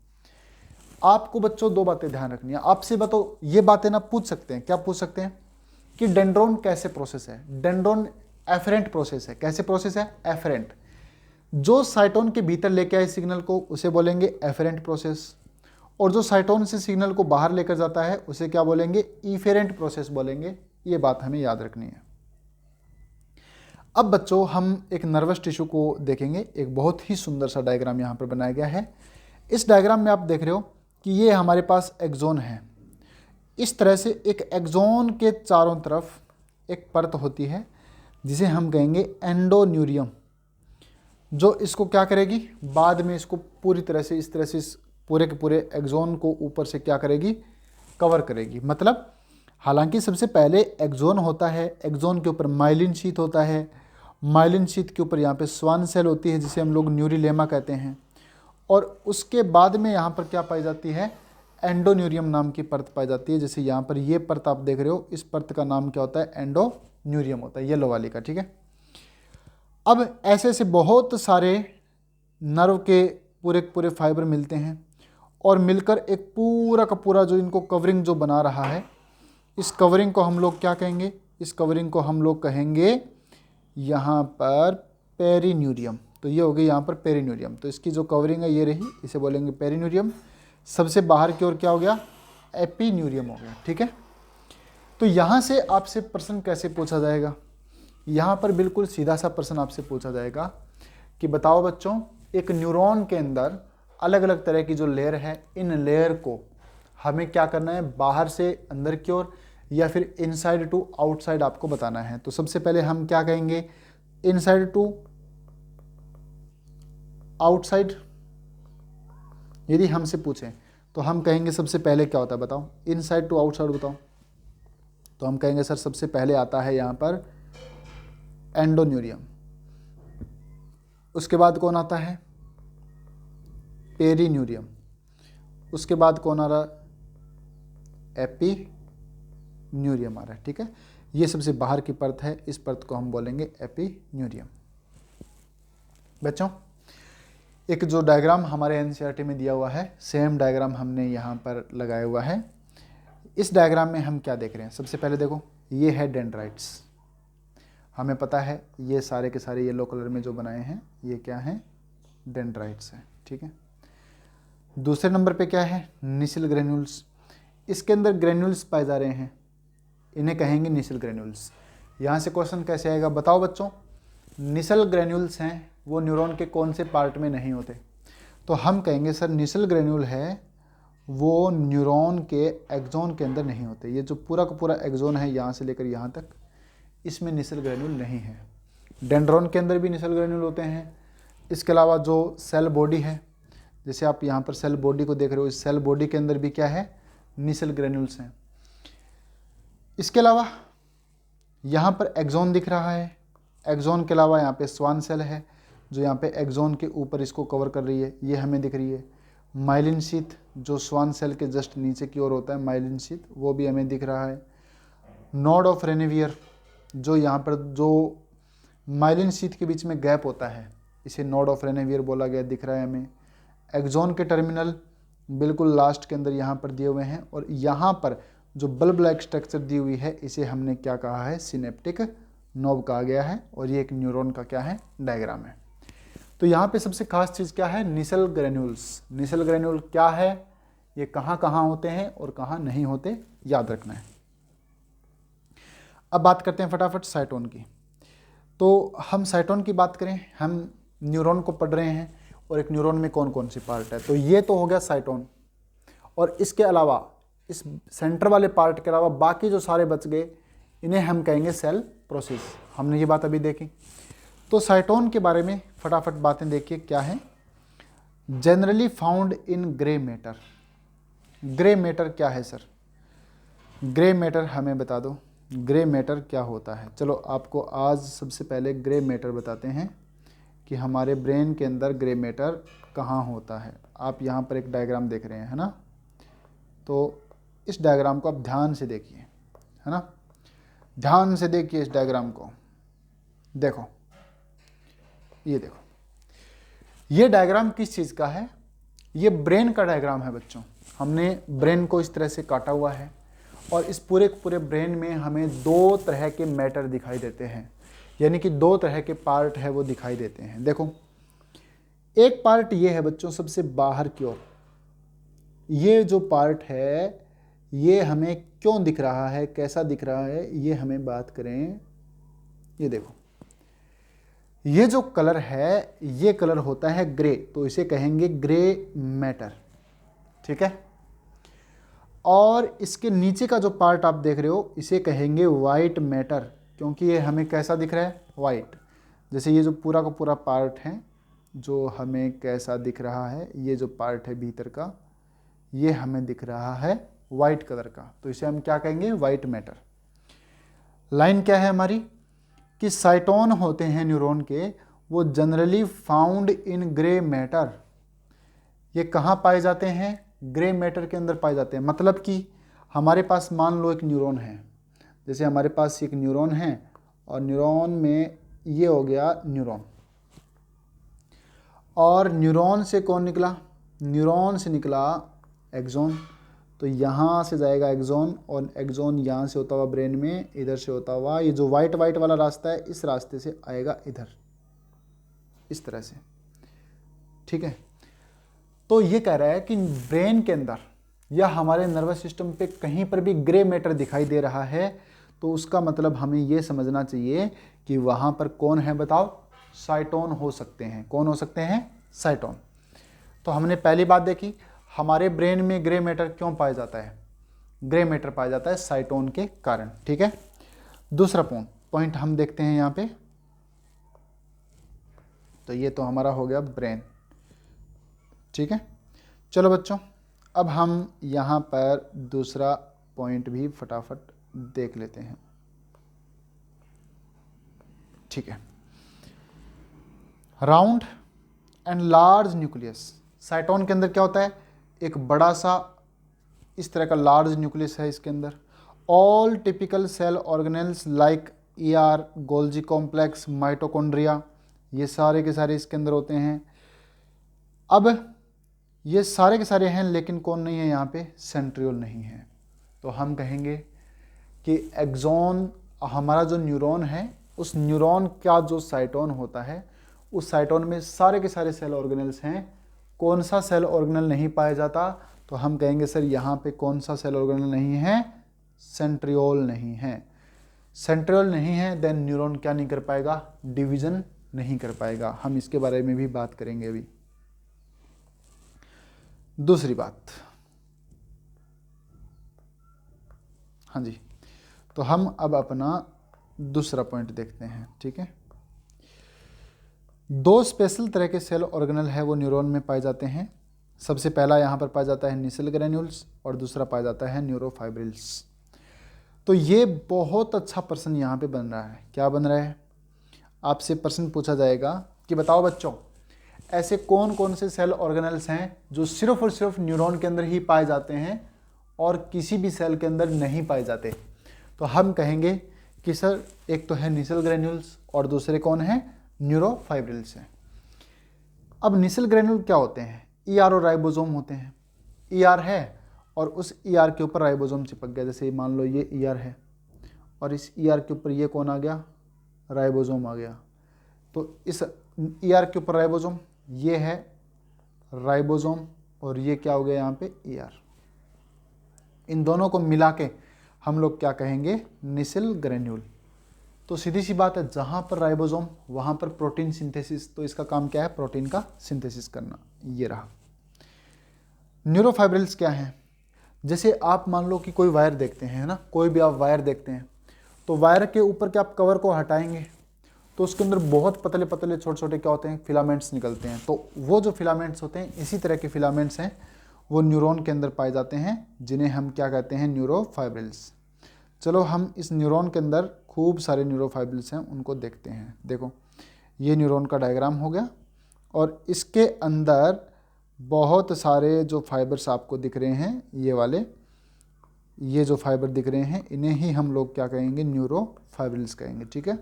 आपको बच्चों दो बातें ध्यान रखनी है। आपसे बताओ, ये बातें ना पूछ सकते हैं, क्या पूछ सकते हैं कि डेंड्रॉन कैसे प्रोसेस है? डेंड्रॉन एफरेंट प्रोसेस है। कैसे प्रोसेस है? एफरेंट। जो साइटोन के भीतर लेके आए सिग्नल को उसे बोलेंगे एफरेंट प्रोसेस, और जो साइटोन से सिग्नल को बाहर लेकर जाता है उसे क्या बोलेंगे? इफेरेंट प्रोसेस बोलेंगे। ये बात हमें याद रखनी है। अब बच्चों हम एक नर्वस टिश्यू को देखेंगे। एक बहुत ही सुंदर सा डायग्राम यहाँ पर बनाया गया है। इस डायग्राम में आप देख रहे हो कि ये हमारे पास एक्सॉन है। इस तरह से एक एक्सॉन के चारों तरफ एक परत होती है जिसे हम कहेंगे एंडोन्यूरियम, जो इसको क्या करेगी? बाद में इसको पूरी तरह से इस तरह से पूरे के पूरे एक्सॉन को ऊपर से क्या करेगी? कवर करेगी। मतलब हालांकि सबसे पहले एक्सॉन होता है, एक्सॉन के ऊपर माइलिन शीथ होता है, माइलिन शीथ के ऊपर यहाँ पे स्वान सेल होती है जिसे हम लोग न्यूरिलेमा कहते हैं, और उसके बाद में यहाँ पर क्या पाई जाती है? एंडोन्यूरियम नाम की परत पाई जाती है। जैसे यहाँ पर ये परत आप देख रहे हो, इस परत का नाम क्या होता है? एंडोन्यूरियम होता है, येलो वाली का, ठीक है। अब ऐसे ऐसे बहुत सारे नर्व के पूरे फाइबर मिलते हैं, और मिलकर एक पूरा का पूरा जो इनको कवरिंग जो बना रहा है, इस कवरिंग को हम लोग क्या कहेंगे? इस कवरिंग को हम लोग कहेंगे यहाँ पर पेरिन्यूरियम। तो ये हो गई यहाँ पर पेरिन्यूरियम। तो इसकी जो कवरिंग है ये रही, इसे बोलेंगे पेरिन्यूरियम। सबसे बाहर की ओर क्या हो गया, एपिन्यूरियम हो गया। ठीक है, तो यहाँ से आपसे प्रश्न कैसे पूछा जाएगा, यहाँ पर बिल्कुल सीधा सा प्रश्न आपसे पूछा जाएगा कि बताओ बच्चों, एक न्यूरॉन के अंदर अलग अलग तरह की जो लेयर है, इन लेयर को हमें क्या करना है, बाहर से अंदर की ओर या फिर इनसाइड टू आउटसाइड आपको बताना है। तो सबसे पहले हम क्या कहेंगे, इनसाइड टू आउटसाइड यदि हमसे पूछें तो हम कहेंगे सबसे पहले क्या होता है बताओ, इनसाइड टू आउटसाइड बताओ। तो हम कहेंगे सर सबसे पहले आता है यहाँ पर एंडोन्यूरियम, उसके बाद कौन आता है, पेरिन्यूरियम, उसके बाद कौन आ रहा, एपिन्यूरियम आ रहा है। ठीक है, ये सबसे बाहर की परत है, इस परत को हम बोलेंगे एपिन्यूरियम। बच्चों, एक जो डायग्राम हमारे एनसीईआरटी में दिया हुआ है, सेम डायग्राम हमने यहाँ पर लगाया हुआ है। इस डायग्राम में हम क्या देख रहे हैं, सबसे पहले देखो ये है डेंड्राइट्स, हमें पता है ये सारे के सारे येलो कलर में जो बनाए हैं ये क्या हैं, डेंड्राइट्स हैं। ठीक है, दूसरे नंबर पे क्या है, निसिल ग्रेन्यूल्स। इसके अंदर ग्रेन्यूल्स पाए जा रहे हैं, इन्हें कहेंगे निसिल ग्रेन्यूल्स। यहाँ से क्वेश्चन कैसे आएगा बताओ बच्चों, निसल ग्रेन्यूल्स हैं वो न्यूरॉन के कौन से पार्ट में नहीं होते। तो हम कहेंगे सर निसल ग्रेन्यूल है वो न्यूरॉन के एक्सोन के अंदर नहीं होते। ये जो पूरा का पूरा एक्सोन है यहाँ से लेकर यहाँ तक, इसमें निसल ग्रेन्यूल नहीं है। डेंड्रॉन के अंदर भी निसल ग्रेन्यूल होते हैं। इसके अलावा जो सेल बॉडी है, जैसे आप यहाँ पर सेल बॉडी को देख रहे हो, इस सेल बॉडी के अंदर भी क्या है, निसल ग्रेन्यूल्स हैं। इसके अलावा यहाँ पर एक्सोन दिख रहा है, एक्सोन के अलावा यहाँ पे स्वान सेल है जो यहाँ पे एक्सोन के ऊपर इसको कवर कर रही है, ये हमें दिख रही है। माइलिन शीथ जो स्वान सेल के जस्ट नीचे की ओर होता है, माइलिन शीथ, वो भी हमें दिख रहा है। नोड ऑफ रेनेवियर जो यहाँ पर जो माइलिन शीथ के बीच में गैप होता है, इसे नोड ऑफ रेनेवियर बोला गया, दिख रहा है हमें। एक्सोन के टर्मिनल बिल्कुल लास्ट के अंदर यहाँ पर दिए हुए हैं, और यहाँ पर जो बल्ब लाइक स्ट्रक्चर दी हुई है इसे हमने क्या कहा है, सिनेप्टिक नोब कहा गया है। और ये एक न्यूरॉन का क्या है, डायग्राम है। तो यहाँ पे सबसे खास चीज़ क्या है, निसल ग्रेन्यूल्स। निसल ग्रेन्यूल क्या है, ये कहाँ कहाँ होते हैं और कहाँ नहीं होते, याद रखना है। अब बात करते हैं फटाफट साइटोन की। तो हम साइटोन की बात करें, हम न्यूरॉन को पढ़ रहे हैं और एक न्यूरॉन में कौन कौन सी पार्ट है। तो ये तो हो गया साइटोन, और इसके अलावा इस सेंटर वाले पार्ट के अलावा बाकी जो सारे बच गए इन्हें हम कहेंगे सेल प्रोसेस। हमने ये बात अभी देखी। तो साइटोन के बारे में फटाफट बातें देखिए क्या है। Generally found in grey matter. Grey matter क्या है सर, ग्रे मैटर हमें बता दो, ग्रे मैटर क्या होता है। चलो आपको आज सबसे पहले ग्रे मैटर बताते हैं कि हमारे ब्रेन के अंदर ग्रे मैटर कहाँ होता है। आप यहाँ पर एक डायग्राम देख रहे हैं, है ना। तो इस डायग्राम को आप ध्यान से देखिए, है ना, ध्यान से देखिए इस डायग्राम को। देखो ये देखो, ये डायग्राम किस चीज़ का है, ये ब्रेन का डायग्राम है बच्चों। हमने ब्रेन को इस तरह से काटा हुआ है और इस पूरे पूरे ब्रेन में हमें दो तरह के मैटर दिखाई देते हैं, यानी कि दो तरह के पार्ट है वो दिखाई देते हैं। देखो एक पार्ट ये है बच्चों सबसे बाहर की ओर, ये जो पार्ट है ये हमें क्यों दिख रहा है, कैसा दिख रहा है, ये हमें बात करें। ये देखो ये जो कलर है ये कलर होता है ग्रे, तो इसे कहेंगे ग्रे मैटर, ठीक है। और इसके नीचे का जो पार्ट आप देख रहे हो इसे कहेंगे वाइट मैटर, क्योंकि ये हमें कैसा दिख रहा है, वाइट। जैसे ये जो पूरा का पूरा पार्ट है जो हमें कैसा दिख रहा है, ये जो पार्ट है भीतर का ये हमें दिख रहा है वाइट कलर का, तो इसे हम क्या कहेंगे, वाइट मैटर। लाइन क्या है हमारी कि साइटोन होते हैं न्यूरॉन के, वो generally found in grey matter. ये कहाँ पाए जाते हैं, ग्रे मैटर के अंदर पाए जाते हैं। मतलब कि हमारे पास मान लो एक न्यूरॉन है, जैसे हमारे पास एक न्यूरॉन है और न्यूरॉन में ये हो गया न्यूरॉन, और न्यूरॉन से कौन निकला, न्यूरॉन से निकला एक्सोन। तो यहाँ से जाएगा एक्सोन और एक्सोन यहाँ से होता हुआ ब्रेन में, इधर से होता हुआ ये जो वाइट वाइट वाला रास्ता है इस रास्ते से आएगा इधर, इस तरह से, ठीक है। तो ये कह रहा है कि ब्रेन के अंदर या हमारे नर्वस सिस्टम पे कहीं पर भी ग्रे मैटर दिखाई दे रहा है, तो उसका मतलब हमें ये समझना चाहिए कि वहाँ पर कौन है, बताओ, साइटोन हो सकते हैं। कौन हो सकते हैं? साइटोन। तो हमने पहली बात देखी, हमारे ब्रेन में ग्रे मैटर क्यों पाया जाता है? ग्रे मैटर पाया जाता है साइटोन के कारण, ठीक है। दूसरा पॉइंट हम देखते हैं यहाँ पे। तो ये तो हमारा हो गया ब्रेन, ठीक है। चलो बच्चों, अब हम यहाँ पर दूसरा पॉइंट भी फटाफट देख लेते हैं, ठीक है। Round and large nucleus. साइटोन के अंदर क्या होता है? एक बड़ा सा इस तरह का लार्ज न्यूक्लियस है इसके अंदर। All typical cell organelles like ER, Golgi complex, mitochondria, ये सारे के सारे इसके अंदर होते हैं। अब ये सारे के सारे हैं, लेकिन कौन नहीं है यहाँ पे? सेंट्रियोल नहीं है। तो हम कहेंगे कि एक्सॉन, हमारा जो न्यूरॉन है, उस न्यूरॉन का जो साइटोन होता है, उस साइटोन में सारे के सारे सेल ऑर्गेनल्स हैं। कौन सा सेल ऑर्गेनल नहीं पाया जाता? तो हम कहेंगे सर यहाँ पे कौन सा सेल ऑर्गेनल नहीं है? सेंट्रियोल नहीं है। सेंट्रियोल नहीं है, देन न्यूरॉन क्या नहीं कर पाएगा? डिवीजन नहीं कर पाएगा। हम इसके बारे में भी बात करेंगे अभी। दूसरी बात, हाँ जी, तो हम अब अपना दूसरा पॉइंट देखते हैं, ठीक है। दो स्पेशल तरह के सेल ऑर्गेनल है वो न्यूरॉन में पाए जाते हैं। सबसे पहला यहाँ पर पाया जाता है निसल ग्रेन्यूल्स और दूसरा पाया जाता है न्यूरोफाइब्रिल्स। तो ये बहुत अच्छा प्रश्न यहाँ पे बन रहा है। क्या बन रहा है? आपसे प्रश्न पूछा जाएगा कि बताओ बच्चों, ऐसे कौन कौन से सेल ऑर्गेनल्स हैं जो सिर्फ और सिर्फ न्यूरॉन के अंदर ही पाए जाते हैं और किसी भी सेल के अंदर नहीं पाए जाते? तो हम कहेंगे कि सर एक तो है निसल ग्रेन्यूल्स और दूसरे कौन है? न्यूरोफाइब्रिल्स हैं। अब निसल ग्रेन्यूल क्या होते हैं? ER और राइबोसोम होते हैं। ER है और उस ER के ऊपर राइबोसोम चिपक गया। जैसे मान लो ये ER है और इस ER के ऊपर ये कौन आ गया? राइबोसोम आ गया। तो इस ER के ऊपर राइबोसोम, ये है राइबोसोम और ये क्या हो गया यहाँ पे? ER। इन दोनों को मिला के हम लोग क्या कहेंगे? निसल ग्रेन्यूल। तो सीधी सी बात है, जहाँ पर राइबोसोम वहाँ पर प्रोटीन सिंथेसिस। तो इसका काम क्या है? प्रोटीन का सिंथेसिस करना। ये रहा। न्यूरोफाइब्रिल्स क्या हैं? जैसे आप मान लो कि कोई वायर देखते हैं, है ना, कोई भी आप वायर देखते हैं, तो वायर के ऊपर के आप कवर को हटाएंगे तो उसके अंदर बहुत पतले पतले छोटे छोटे क्या होते हैं? फिलामेंट्स निकलते हैं। तो वो जो फिलामेंट्स होते हैं, इसी तरह के फिलामेंट्स हैं, वो न्यूरॉन के अंदर पाए जाते हैं, जिन्हें हम क्या कहते हैं? न्यूरोफाइब्रिल्स। चलो हम इस न्यूरॉन के अंदर खूब सारे न्यूरोफाइब्रिल्स हैं, उनको देखते हैं। देखो, ये न्यूरॉन का डायग्राम हो गया और इसके अंदर बहुत सारे जो फाइबर्स आपको दिख रहे हैं, ये वाले, ये जो फाइबर दिख रहे हैं, इन्हें ही हम लोग क्या कहेंगे? न्यूरोफाइब्रिल्स कहेंगे, ठीक है।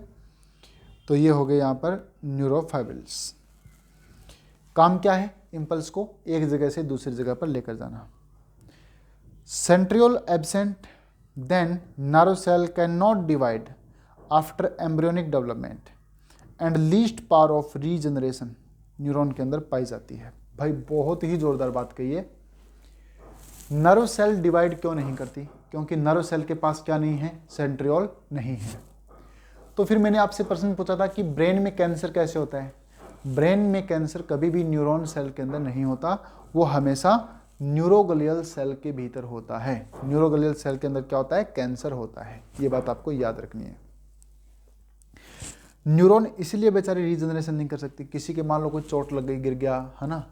तो ये हो गए यहाँ पर न्यूरोफाइब्रिल्स। काम क्या है? इम्पल्स को एक जगह से दूसरी जगह पर लेकर जाना। Centriole absent, then nerve cell cannot divide after embryonic development and least power of regeneration neuron के अंदर पाई जाती है। भाई बहुत ही जोरदार बात कही है। नर्व सेल डिवाइड क्यों नहीं करती? क्योंकि नर्व सेल के पास क्या नहीं है? सेंट्रियोल नहीं है। तो फिर मैंने आपसे प्रश्न पूछा था कि ब्रेन में कैंसर कैसे होता है? ब्रेन में कैंसर कभी भी न्यूरॉन सेल के अंदर नहीं होता, वो हमेशा न्यूरोगलियल सेल के भीतर होता है। न्यूरोगलियल सेल के अंदर क्या होता है? कैंसर होता है। ये बात आपको याद रखनी है। न्यूरॉन इसलिए बेचारे रीजनरेशन नहीं कर सकती। किसी के मान लो कोई चोट लग गई, गिर गया, है ना,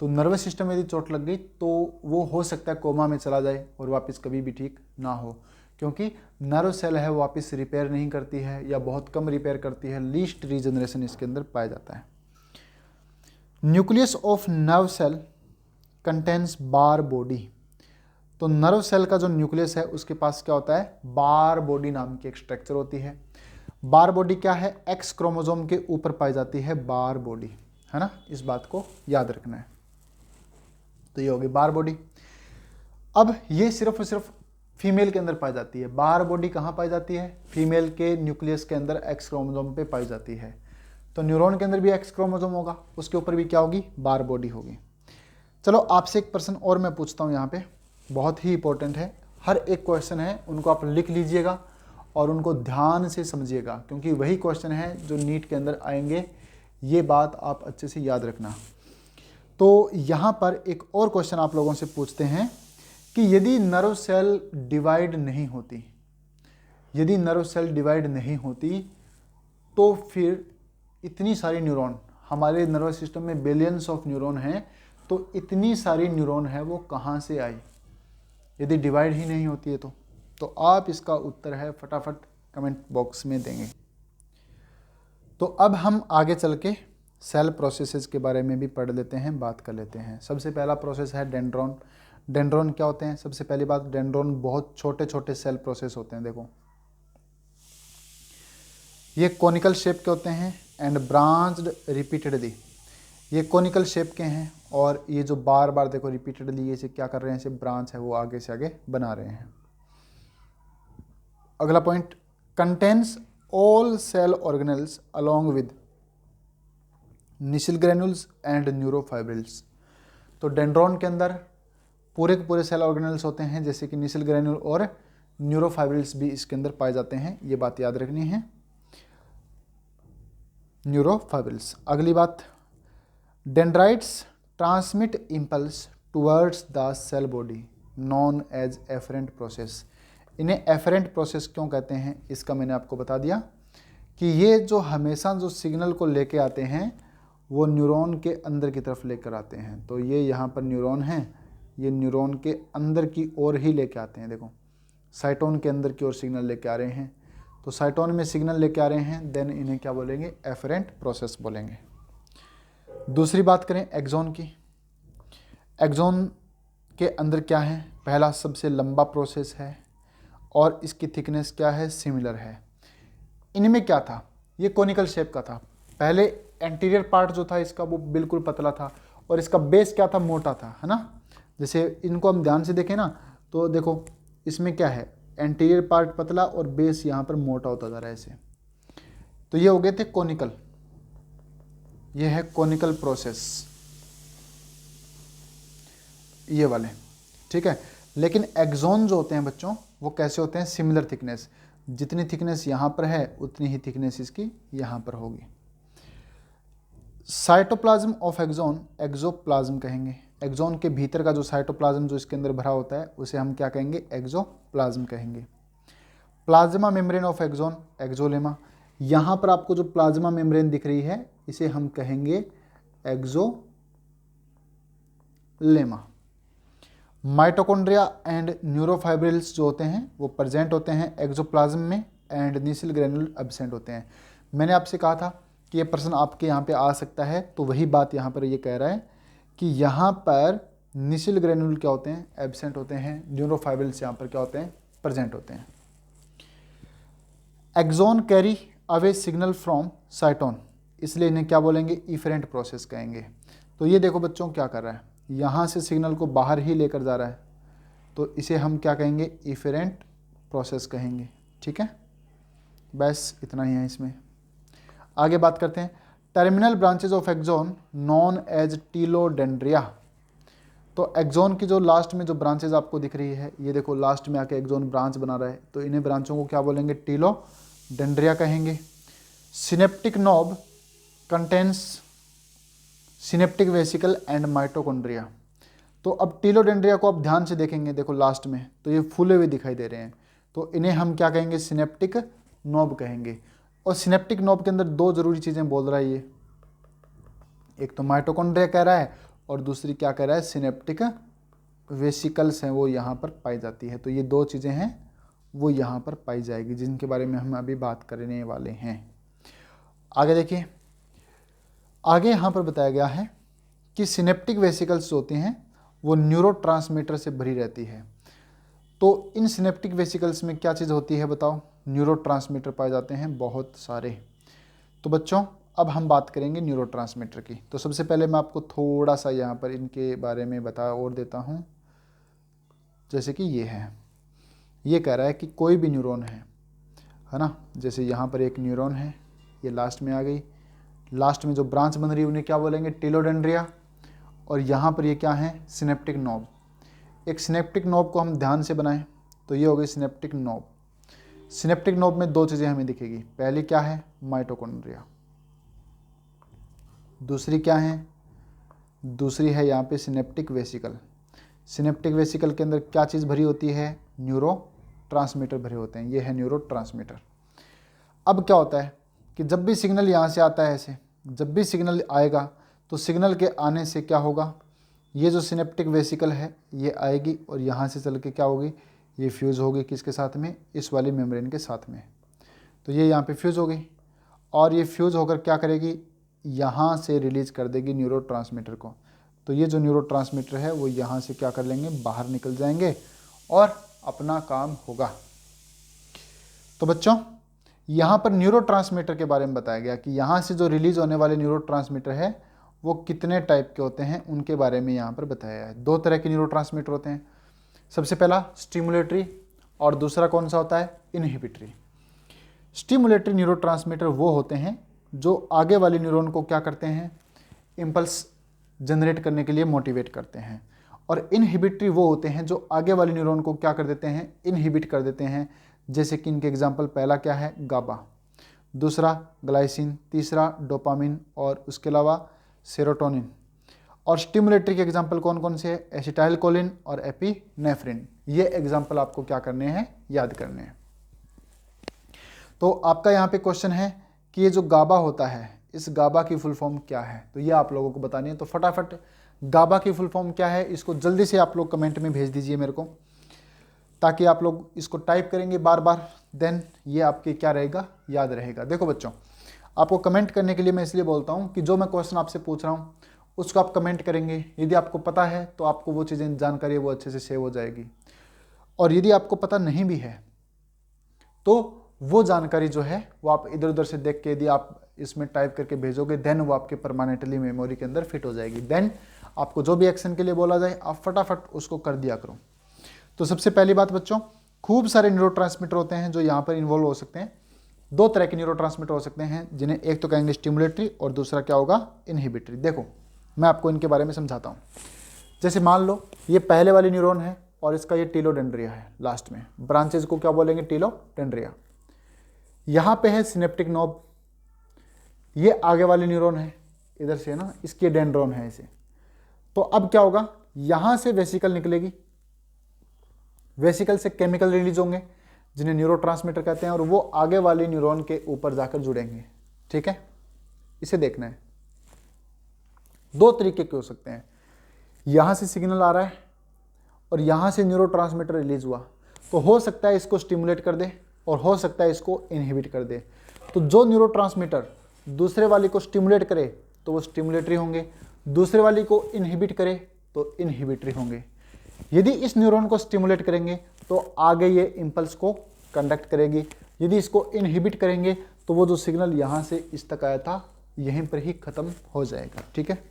तो नर्वस सिस्टम में यदि चोट लग गई तो वो हो सकता है कोमा में चला जाए और वापस कभी भी ठीक ना हो, क्योंकि नर्व सेल है वो वापस रिपेयर नहीं करती है या बहुत कम रिपेयर करती है। लीस्ट रीजनरेशन इसके अंदर पाया जाता है। Nucleus of nerve cell contains Barr body. तो नर्व सेल का जो न्यूक्लियस है उसके पास क्या होता है? बार बॉडी नाम की एक स्ट्रक्चर होती है। बार बॉडी क्या है? एक्स क्रोमोसोम के ऊपर पाई जाती है बार बॉडी, है ना, इस बात को याद रखना है। तो ये होगी बार बॉडी। अब ये सिर्फ और सिर्फ फीमेल के अंदर पाई जाती है। बार बॉडी कहाँ पाई जाती है? फीमेल के न्यूक्लियस के अंदर एक्स क्रोमोसोम पे पाई जाती है। तो न्यूरॉन के अंदर भी एक्स क्रोमोसोम होगा, उसके ऊपर भी क्या होगी, बार बॉडी होगी। चलो आपसे एक प्रश्न और मैं पूछता हूँ यहाँ पे, बहुत ही इंपॉर्टेंट है, हर एक क्वेश्चन है उनको आप लिख लीजिएगा और उनको ध्यान से समझिएगा, क्योंकि वही क्वेश्चन है जो नीट के अंदर आएंगे, ये बात आप अच्छे से याद रखना। तो यहाँ पर एक और क्वेश्चन आप लोगों से पूछते हैं कि यदि नर्व सेल डिवाइड नहीं होती, यदि नर्व सेल डिवाइड नहीं होती तो फिर इतनी सारी न्यूरॉन, हमारे नर्वस सिस्टम में बिलियंस ऑफ न्यूरॉन हैं, तो इतनी सारी न्यूरॉन है वो कहाँ से आई, यदि डिवाइड ही नहीं होती है तो आप इसका उत्तर है फटाफट कमेंट बॉक्स में देंगे। तो अब हम आगे चल के सेल प्रोसेसेस के बारे में भी पढ़ लेते हैं, बात कर लेते हैं। सबसे पहला प्रोसेस है डेंड्रॉन। डेंड्रॉन क्या होते हैं, सबसे पहली बात, डेंड्रॉन बहुत छोटे छोटे सेल प्रोसेस होते हैं। देखो ये कॉनिकल शेप के होते हैं एंड ब्रांच्ड रिपीटेडली, ये कॉनिकल शेप के हैं और ये जो बार बार देखो रिपीटेडली ये से क्या कर रहे हैं, इसे ब्रांच है वो आगे से आगे बना रहे हैं। अगला point, contains all cell organelles along with Nissl granules and neurofibrils. तो डेंड्रॉन के अंदर पूरे के पूरे सेल ऑर्गेनेल्स होते हैं, जैसे कि निसिल ग्रेनुल और न्यूरोफाइब्रिल्स भी इसके अंदर पाए जाते हैं, ये बात याद रखनी है, न्यूरोफाइब्रिल्स। अगली बात, dendrites transmit impulse towards the cell body known as afferent process. इन्हें एफरेंट प्रोसेस क्यों कहते हैं, इसका मैंने आपको बता दिया कि ये जो हमेशा जो सिग्नल को लेके आते हैं वो न्यूरॉन के अंदर की तरफ लेकर आते हैं। तो ये यहाँ पर न्यूरॉन हैं, ये न्यूरॉन के अंदर की ओर ही लेके आते हैं। देखो साइटोन के अंदर की ओर सिग्नल लेके आ रहे हैं, तो साइटोन में सिग्नल लेके आ रहे हैं, देन इन्हें क्या बोलेंगे, एफरेंट प्रोसेस बोलेंगे। दूसरी बात करें एक्सॉन की, एक्सॉन के अंदर क्या है, पहला सबसे लंबा प्रोसेस है और इसकी थिकनेस क्या है, सिमिलर है। इनमें क्या था, ये कोनिकल शेप का था, पहले एंटीरियर पार्ट जो था इसका वो बिल्कुल पतला था और इसका बेस क्या था, मोटा था, है ना। जैसे इनको हम ध्यान से देखें ना तो देखो इसमें क्या है, एंटीरियर पार्ट पतला और बेस यहाँ पर मोटा होता जा रहा है ऐसे। तो ये हो गए थे कोनिकल, ये है कोनिकल प्रोसेस, ये वाले, ठीक है। लेकिन एक्सॉन जो होते हैं बच्चों वो कैसे होते हैं, सिमिलर थिकनेस, जितनी थिकनेस यहाँ पर है उतनी ही थिकनेस इसकी यहाँ पर होगी। साइटोप्लाज्म ऑफ एक्सॉन, एक्सोप्लाज्म कहेंगे। एक्सॉन के भीतर का जो साइटोप्लाज्म जो इसके अंदर भरा होता है उसे हम क्या कहेंगे, एक्सोप्लाज्म कहेंगे। Plasma membrane of axon, axolemma. यहाँ पर आपको जो प्लाज्मा मेम्ब्रेन दिख रही है इसे हम कहेंगे एक्सोलेमा। माइटोकॉन्ड्रिया एंड न्यूरोफाइब्रिल्स जो होते हैं वो प्रेजेंट होते हैं एक्सोप्लाज्म में एंड निसिल ग्रेनुल एब्सेंट होते हैं। मैंने आपसे कहा था कि ये प्रश्न आपके यहाँ पे आ सकता है, तो वही बात यहाँ पर ये कह रहा है कि यहाँ पर निसिल ग्रेनुल क्या होते हैं, एब्सेंट होते हैं, न्यूरोफाइब्रिल्स यहाँ पर क्या होते हैं, प्रेजेंट होते हैं। Axon carry away signal from cyton, इसलिए इन्हें क्या बोलेंगे, इफरेंट प्रोसेस कहेंगे। तो ये देखो बच्चों क्या कर रहा है, यहाँ से सिग्नल को बाहर ही लेकर जा रहा है, तो इसे हम क्या कहेंगे, इफरेंट प्रोसेस कहेंगे, ठीक है। बस इतना ही है इसमें। आगे बात करते हैं, terminal branches of axon known as telodendria. तो एक्सॉन की जो लास्ट में जो ब्रांचेज आपको दिख रही है, ये देखो लास्ट में आके एक्सॉन ब्रांच बना रहा है, तो इन्हें ब्रांचों को क्या बोलेंगे, टीलोडेंड्रिया कहेंगे। Synaptic knob contains synaptic vesicle and mitochondria. तो अब टीलोडेंड्रिया को आप ध्यान से देखेंगे, देखो लास्ट में तो ये फूले हुए दिखाई दे रहे हैं, तो इन्हें हम क्या कहेंगे, सिनेप्टिक नॉब कहेंगे। और सिनेप्टिक नॉब के अंदर दो जरूरी चीज़ें बोल रहा है ये, एक तो माइटोकॉन्ड्रिया कह रहा है और दूसरी क्या कह रहा है, सिनेप्टिक वेसिकल्स हैं वो यहाँ पर पाई जाती है। तो ये दो चीज़ें हैं वो यहाँ पर पाई जाएगी, जिनके बारे में हम अभी बात करने वाले हैं। आगे देखिए, आगे यहाँ पर बताया गया है कि सिनेप्टिक वेसिकल्स होती हैं वो न्यूरोट्रांसमीटर से भरी रहती है। तो इन सिनेप्टिक वेसिकल्स में क्या चीज़ होती है बताओ, न्यूरोट्रांसमीटर पाए जाते हैं बहुत सारे। तो बच्चों अब हम बात करेंगे न्यूरोट्रांसमीटर की। तो सबसे पहले मैं आपको थोड़ा सा यहाँ पर इनके बारे में बता और देता हूँ। जैसे कि ये कह रहा है कि कोई भी न्यूरॉन है ना, जैसे यहाँ पर एक न्यूरॉन है, ये लास्ट में आ गई, लास्ट में जो ब्रांच बन रही है उन्हें क्या बोलेंगे, टेलोडेंड्रिया। और यहाँ पर ये क्या है, सिनेप्टिक नोब। एक सिनेप्टिक नोब को हम ध्यान से बनाएं तो ये हो गई सिनेप्टिक नोब। सिनेप्टिक नोब में दो चीज़ें हमें दिखेगी, पहली क्या है, माइटोकॉन्ड्रिया, दूसरी क्या है, दूसरी है यहाँ पे सिनेप्टिक वेसिकल। सिनेप्टिक वेसिकल के अंदर क्या चीज़ भरी होती है, न्यूरो ट्रांसमीटर भरे होते हैं, ये है न्यूरो ट्रांसमीटर। अब क्या होता है कि जब भी सिग्नल यहाँ से आता है ऐसे, जब भी सिग्नल आएगा तो सिग्नल के आने से क्या होगा, ये जो सिनेप्टिक वेसिकल है ये आएगी और यहाँ से चल के क्या होगी, ये फ्यूज़ होगी किसके साथ में, इस वाली मेम्ब्रेन के साथ में। तो ये यहाँ पे फ्यूज़ हो गई और ये फ्यूज़ होकर क्या करेगी, यहाँ से रिलीज कर देगी न्यूरोट्रांसमीटर को। तो ये जो न्यूरोट्रांसमीटर है वो यहाँ से क्या कर लेंगे, बाहर निकल जाएंगे और अपना काम होगा। तो बच्चों यहाँ पर न्यूरोट्रांसमीटर के बारे में बताया गया कि यहाँ से जो रिलीज होने वाले न्यूरोट्रांसमीटर है वो कितने टाइप के होते हैं, उनके बारे में यहाँ पर बताया है। दो तरह के न्यूरोट्रांसमीटर होते हैं, सबसे पहला स्टिमुलेटरी और दूसरा कौन सा होता है, इनहिबिटरी। स्टिमुलेटरी न्यूरोट्रांसमीटर वो होते हैं जो आगे वाले न्यूरॉन को क्या करते हैं, इम्पल्स जनरेट करने के लिए मोटिवेट करते हैं। और इनहिबिटरी वो होते हैं जो आगे वाले न्यूरॉन को क्या कर देते हैं, इनहिबिट कर देते हैं। जैसे कि इनके एग्जांपल, पहला क्या है, गाबा, दूसरा ग्लाइसिन, तीसरा डोपामिन और उसके अलावा सेरोटोनिन। और स्टिमुलेटरी के एग्जांपल कौन कौन से हैं, एसिटाइलकोलिन और एपिनेफ्रिन। ये एग्जांपल आपको क्या करने हैं, याद करने हैं। तो आपका यहाँ पे क्वेश्चन है कि ये जो गाबा होता है, इस गाबा की फुल फॉर्म क्या है, तो ये आप लोगों को बतानी है। तो फटाफट गाबा की फुल फॉर्म क्या है, इसको जल्दी से आप लोग कमेंट में भेज दीजिए मेरे को, ताकि आप लोग इसको टाइप करेंगे बार बार, देन ये आपके क्या रहेगा, याद रहेगा। देखो बच्चों, आपको कमेंट करने के लिए मैं इसलिए बोलता हूँ कि जो मैं क्वेश्चन आपसे पूछ रहा हूँ उसको आप कमेंट करेंगे। यदि आपको पता है तो आपको वो चीज़ें, जानकारी वो अच्छे से सेव हो जाएगी। और यदि आपको पता नहीं भी है तो वो जानकारी जो है वो आप इधर उधर से देख के यदि आप इसमें टाइप करके भेजोगे, देन वो आपके परमानेंटली मेमोरी के अंदर फिट हो जाएगी। देन आपको जो भी एक्शन के लिए बोला जाए आप फटाफट उसको कर दिया करो। तो सबसे पहली बात बच्चों, खूब सारे न्यूरोट्रांसमीटर होते हैं जो यहाँ पर इन्वॉल्व हो सकते हैं। दो तरह के न्यूरोट्रांसमीटर हो सकते हैं, जिन्हें एक तो कहेंगे स्टिमुलेटरी और दूसरा क्या होगा, इनहिबिटरी। देखो मैं आपको इनके बारे में समझाता हूँ। जैसे मान लो ये पहले वाली न्यूरॉन है और इसका ये टेलोडेंड्रिया है, लास्ट में ब्रांचेज को क्या बोलेंगे, टेलोडेंड्रिया। यहाँ पे है सिनेप्टिक नोब, ये आगे वाले न्यूरॉन है, इधर से है ना, इसके डेंड्रॉन है इसे। तो अब क्या होगा, यहाँ से वेसिकल निकलेगी, वेसिकल से केमिकल रिलीज होंगे जिन्हें न्यूरोट्रांसमीटर कहते हैं, और वो आगे वाले न्यूरॉन के ऊपर जाकर जुड़ेंगे। ठीक है, इसे देखना है। दो तरीके के हो सकते हैं, यहाँ से सिग्नल आ रहा है और यहाँ से न्यूरोट्रांसमीटर रिलीज हुआ, तो हो सकता है इसको स्टिमुलेट कर दे और हो सकता है इसको इनहिबिट कर दे। तो जो न्यूरोट्रांसमीटर दूसरे वाले को स्टिमुलेट करे तो वो स्टिमुलेटरी होंगे, दूसरे वाले को इनहिबिट करे तो इनहिबिटरी होंगे। यदि इस न्यूरॉन को स्टिमुलेट करेंगे तो आगे ये इम्पल्स को कंडक्ट करेगी, यदि इसको इनहिबिट करेंगे तो वो जो सिग्नल यहाँ से इस तक आया था यहीं पर ही खत्म हो जाएगा। ठीक है,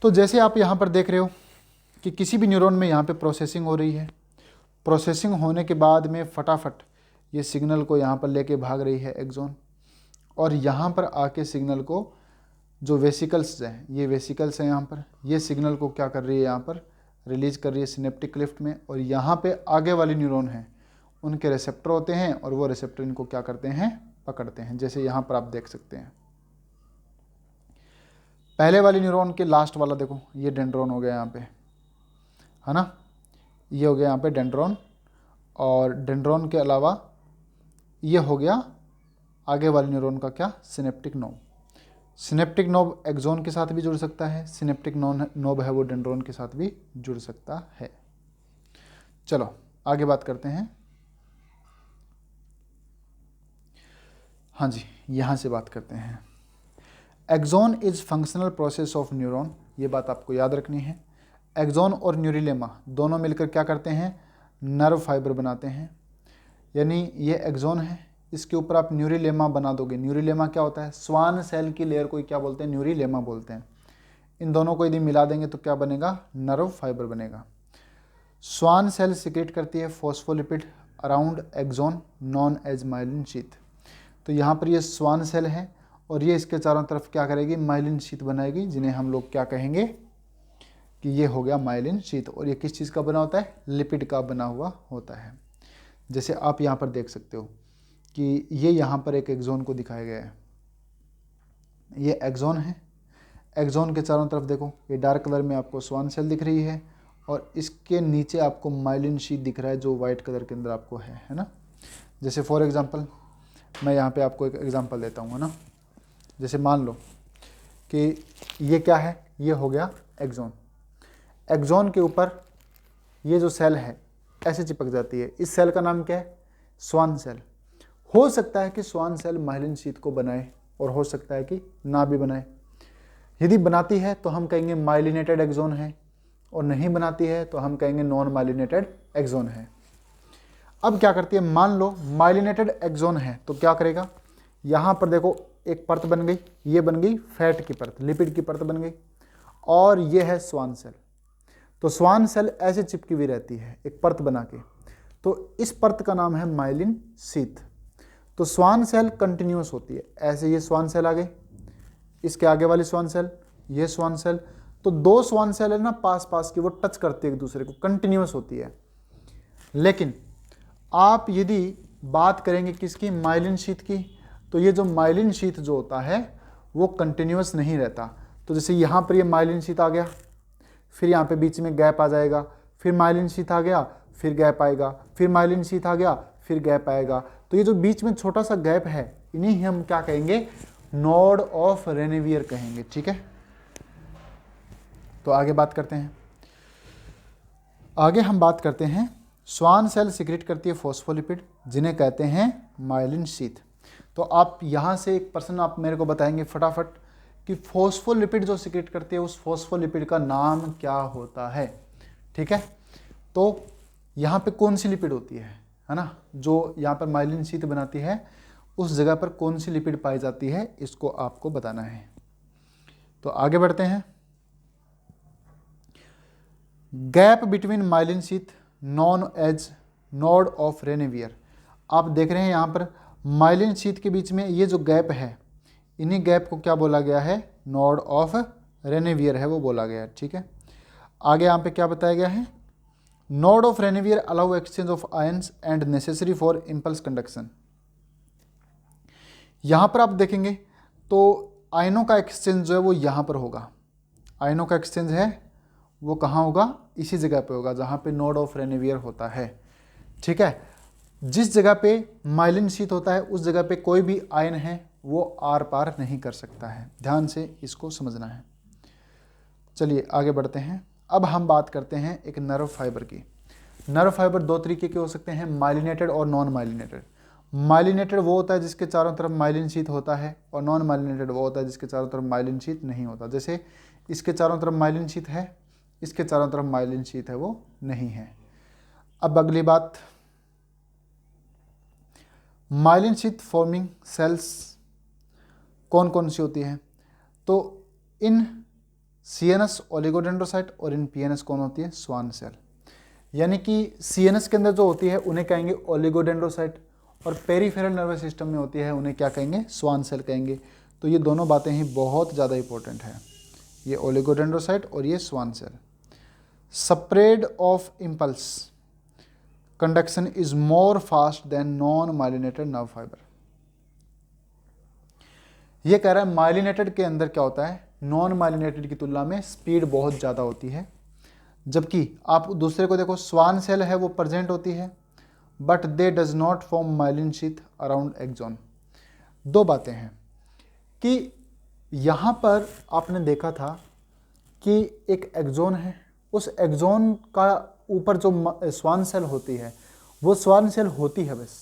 तो जैसे आप यहाँ पर देख रहे हो कि किसी भी न्यूरॉन में यहाँ पे प्रोसेसिंग हो रही है, प्रोसेसिंग होने के बाद में फटाफट ये सिग्नल को यहाँ पर लेके भाग रही है एक्सॉन, और यहाँ पर आके सिग्नल को जो वेसिकल्स हैं, ये वेसिकल्स हैं यहाँ पर, ये सिग्नल को क्या कर रही है, यहाँ पर रिलीज कर रही है सिनेप्टिक क्लिफ्ट में। और यहाँ पे आगे वाले न्यूरॉन हैं, उनके रिसेप्टर होते हैं और वो रिसेप्टर इनको क्या करते हैं, पकड़ते हैं। जैसे यहाँ पर आप देख सकते हैं, पहले वाले न्यूरॉन के लास्ट वाला देखो, ये डेंड्रॉन हो गया यहाँ पे, है ना, ये हो गया यहाँ पे डेंड्रॉन, और डेंड्रॉन के अलावा ये हो गया आगे वाले न्यूरॉन का क्या, synaptic knob. Synaptic knob axon के साथ भी जुड़ सकता है, सिनेप्टिक नोब है वो डेंड्रॉन के साथ भी जुड़ सकता है। चलो आगे बात करते हैं। हाँ जी, यहाँ से बात करते हैं। Axon is functional process of neuron, ये बात आपको याद रखनी है। एक्सॉन और न्यूरिलेमा दोनों मिलकर क्या करते हैं, नर्व फाइबर बनाते हैं। यानी ये एक्सॉन है, इसके ऊपर आप न्यूरिलेमा बना दोगे। न्यूरिलेमा क्या होता है, स्वान सेल की लेयर को क्या बोलते हैं, न्यूरिलेमा बोलते हैं। इन दोनों को यदि मिला देंगे तो क्या बनेगा, नर्व फाइबर बनेगा। स्वान सेल सिक्रेट करती है phospholipid around axon known as myelin sheath. तो यहाँ पर ये स्वान सेल है और ये इसके चारों तरफ क्या करेगी, माइलिन शीत बनाएगी, जिन्हें हम लोग क्या कहेंगे कि ये हो गया माइलिन शीत। और ये किस चीज़ का बना होता है, लिपिड का बना हुआ होता है। जैसे आप यहाँ पर देख सकते हो कि ये यहाँ पर एक एक्सोन को दिखाया गया है, ये एक्सोन है। एक्सोन के चारों तरफ देखो, ये डार्क कलर में आपको स्वान सेल दिख रही है और इसके नीचे आपको माइलिन शीट दिख रहा है जो वाइट कलर के अंदर आपको है ना। जैसे फॉर एग्जांपल मैं यहाँ पे आपको एक एग्जांपल देता हूँ, है ना। जैसे मान लो कि ये क्या है, ये हो गया एक्सोन। एक्सोन के ऊपर ये जो सेल है ऐसे चिपक जाती है। इस सेल का नाम क्या है, स्वान सेल। हो सकता है कि स्वान सेल माइलिन शीट को बनाए और हो सकता है कि ना भी बनाए। यदि बनाती है तो हम कहेंगे माइलिनेटेड एक्सोन है, और नहीं बनाती है तो हम कहेंगे नॉन माइलिनेटेड एक्सोन है। अब क्या करती है, मान लो माइलिनेटेड एक्सोन है तो क्या करेगा, यहाँ पर देखो एक परत बन गई, ये बन गई फैट की परत, लिपिड की परत बन गई, और ये है स्वान सेल। तो स्वान सेल ऐसे चिपकी हुई रहती है एक परत बना के, तो इस परत का नाम है माइलिन शीथ। तो स्वान सेल कंटिन्यूस होती है, ऐसे ये स्वान सेल आ गई, इसके आगे वाली स्वान सेल, ये स्वान सेल, तो दो स्वान सेल है ना पास पास की, वो टच करती है एक दूसरे को, कंटिन्यूस होती है। लेकिन आप यदि बात करेंगे किसकी, माइलिन शीथ की, तो ये जो माइलिन शीथ जो होता है वो कंटिन्यूस नहीं रहता। तो जैसे यहाँ पर ये माइलिन शीथ आ गया, फिर यहाँ पे बीच में गैप आ जाएगा, फिर माइलिन शीथ आ गया, फिर गैप आएगा, फिर माइलिन शीथ आ गया, फिर गैप आएगा। तो ये जो बीच में छोटा सा गैप है, इन्हीं हम क्या कहेंगे, नोड ऑफ रेनेवियर कहेंगे। ठीक है, तो आगे बात करते हैं। आगे हम बात करते हैं, स्वान सेल सिक्रेट करती है फॉस्फोलिपिड, जिन्हें कहते हैं माइलिन शीथ। तो आप यहाँ से एक प्रश्न आप मेरे को बताएंगे फटाफट कि फॉस्फोलिपिड जो सिक्रेट करती है उस फॉस्फोलिपिड का नाम क्या होता है। ठीक है, तो यहाँ पे कौन सी लिपिड होती है ना, जो यहाँ पर माइलिन शीथ बनाती है, उस जगह पर कौन सी लिपिड पाई जाती है, इसको आपको बताना है। तो आगे बढ़ते हैं। Gap between myelin sheath known as node of Ranvier. आप देख रहे हैं यहाँ पर माइलिन शीथ के बीच में ये जो गैप है, इन्हीं गैप को क्या बोला गया है, नोड ऑफ रेनेवियर है वो बोला गया है। ठीक है, आगे यहाँ पे क्या बताया गया है, node of Ranvier allow exchange of ions and necessary for impulse conduction. यहाँ पर आप देखेंगे तो आयनों का एक्सचेंज जो है वो यहाँ पर होगा। आयनों का एक्सचेंज है वो कहाँ होगा, इसी जगह पे होगा जहाँ पे नोड ऑफ रेनेवियर होता है। ठीक है, जिस जगह पे माइलिन शीथ होता है उस जगह पे कोई भी आयन है वो आर पार नहीं कर सकता है। ध्यान से इसको समझना है। चलिए आगे बढ़ते हैं। अब हम बात करते हैं एक नर्व फाइबर की। नर्व फाइबर दो तरीके के हो सकते हैं, माइलिनेटेड और नॉन माइलिनेटेड। माइलिनेटेड वो होता है जिसके चारों तरफ माइलिन शीथ होता है, और नॉन माइलिनेटेड वो होता है जिसके चारों तरफ माइलिन शीथ नहीं होता। जैसे इसके चारों तरफ माइलिन शीथ है, इसके चारों तरफ माइलिन शीथ है वो नहीं है। अब अगली बात, माइलिन शीथ फॉर्मिंग सेल्स कौन कौन सी होती है, तो इन सीएनएस ओलिगोडेंड्रोसाइट और इन पीएनएस कौन होती है, स्वान सेल। यानी कि सीएनएस के अंदर जो होती है उन्हें कहेंगे ओलिगोडेंड्रोसाइट, और पेरिफेरल नर्वस सिस्टम में होती है उन्हें क्या कहेंगे, स्वान सेल कहेंगे। तो ये दोनों बातें ही बहुत ज़्यादा इंपॉर्टेंट है, ये ओलिगोडेंड्रोसाइट और ये Schwann cell. Spread of impulse conduction is more fast than non myelinated nerve fibre. ये कह रहा है माइलिनेटेड के अंदर क्या होता है, नॉन माइलिनेटेड की तुलना में स्पीड बहुत ज़्यादा होती है। जबकि आप दूसरे को देखो, स्वान सेल है वो प्रेजेंट होती है, but they does not form myelin sheath around axon. दो बातें हैं कि यहाँ पर आपने देखा था कि एक एक्सोन है, उस एक्सोन का ऊपर जो स्वान सेल होती है वो स्वान सेल होती है बस,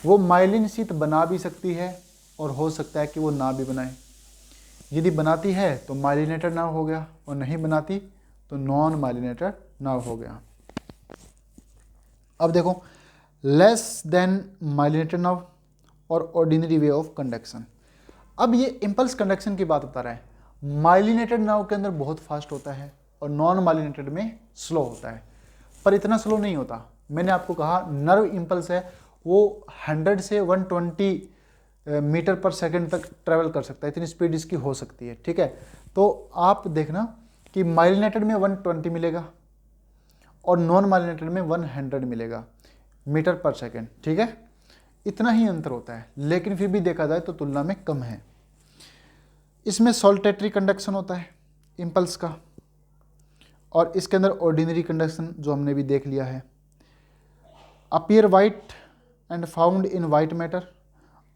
वो माइलिन शीथ बना भी सकती है और हो सकता है कि वो ना भी बनाए। यदि बनाती है तो माइलिनेटेड नर्व हो गया, और नहीं बनाती तो नॉन माइलिनेटेड नर्व हो गया। अब देखो, लेस देन माइलिनेटेड नर्व और ऑर्डिनरी वे ऑफ कंडक्शन। अब ये इम्पल्स कंडक्शन की बात बता रहा है। माइलिनेटेड नर्व के अंदर बहुत फास्ट होता है और नॉन माइलिनेटेड में स्लो होता है, पर इतना स्लो नहीं होता। मैंने आपको कहा नर्व इम्पल्स है वो 100 से 120 मीटर पर सेकंड तक ट्रेवल कर सकता है, इतनी स्पीड इसकी हो सकती है, ठीक है। तो आप देखना कि माइलिनेटेड में 120 मिलेगा और नॉन माइलिनेटेड में 100 मिलेगा मीटर पर सेकंड, ठीक है। इतना ही अंतर होता है, लेकिन फिर भी देखा जाए तो तुलना में कम है। इसमें सॉल्टेटरी कंडक्शन होता है इम्पल्स का, और इसके अंदर ऑर्डिनरी कंडक्शन जो हमने भी देख लिया है। Appear white and found in white matter,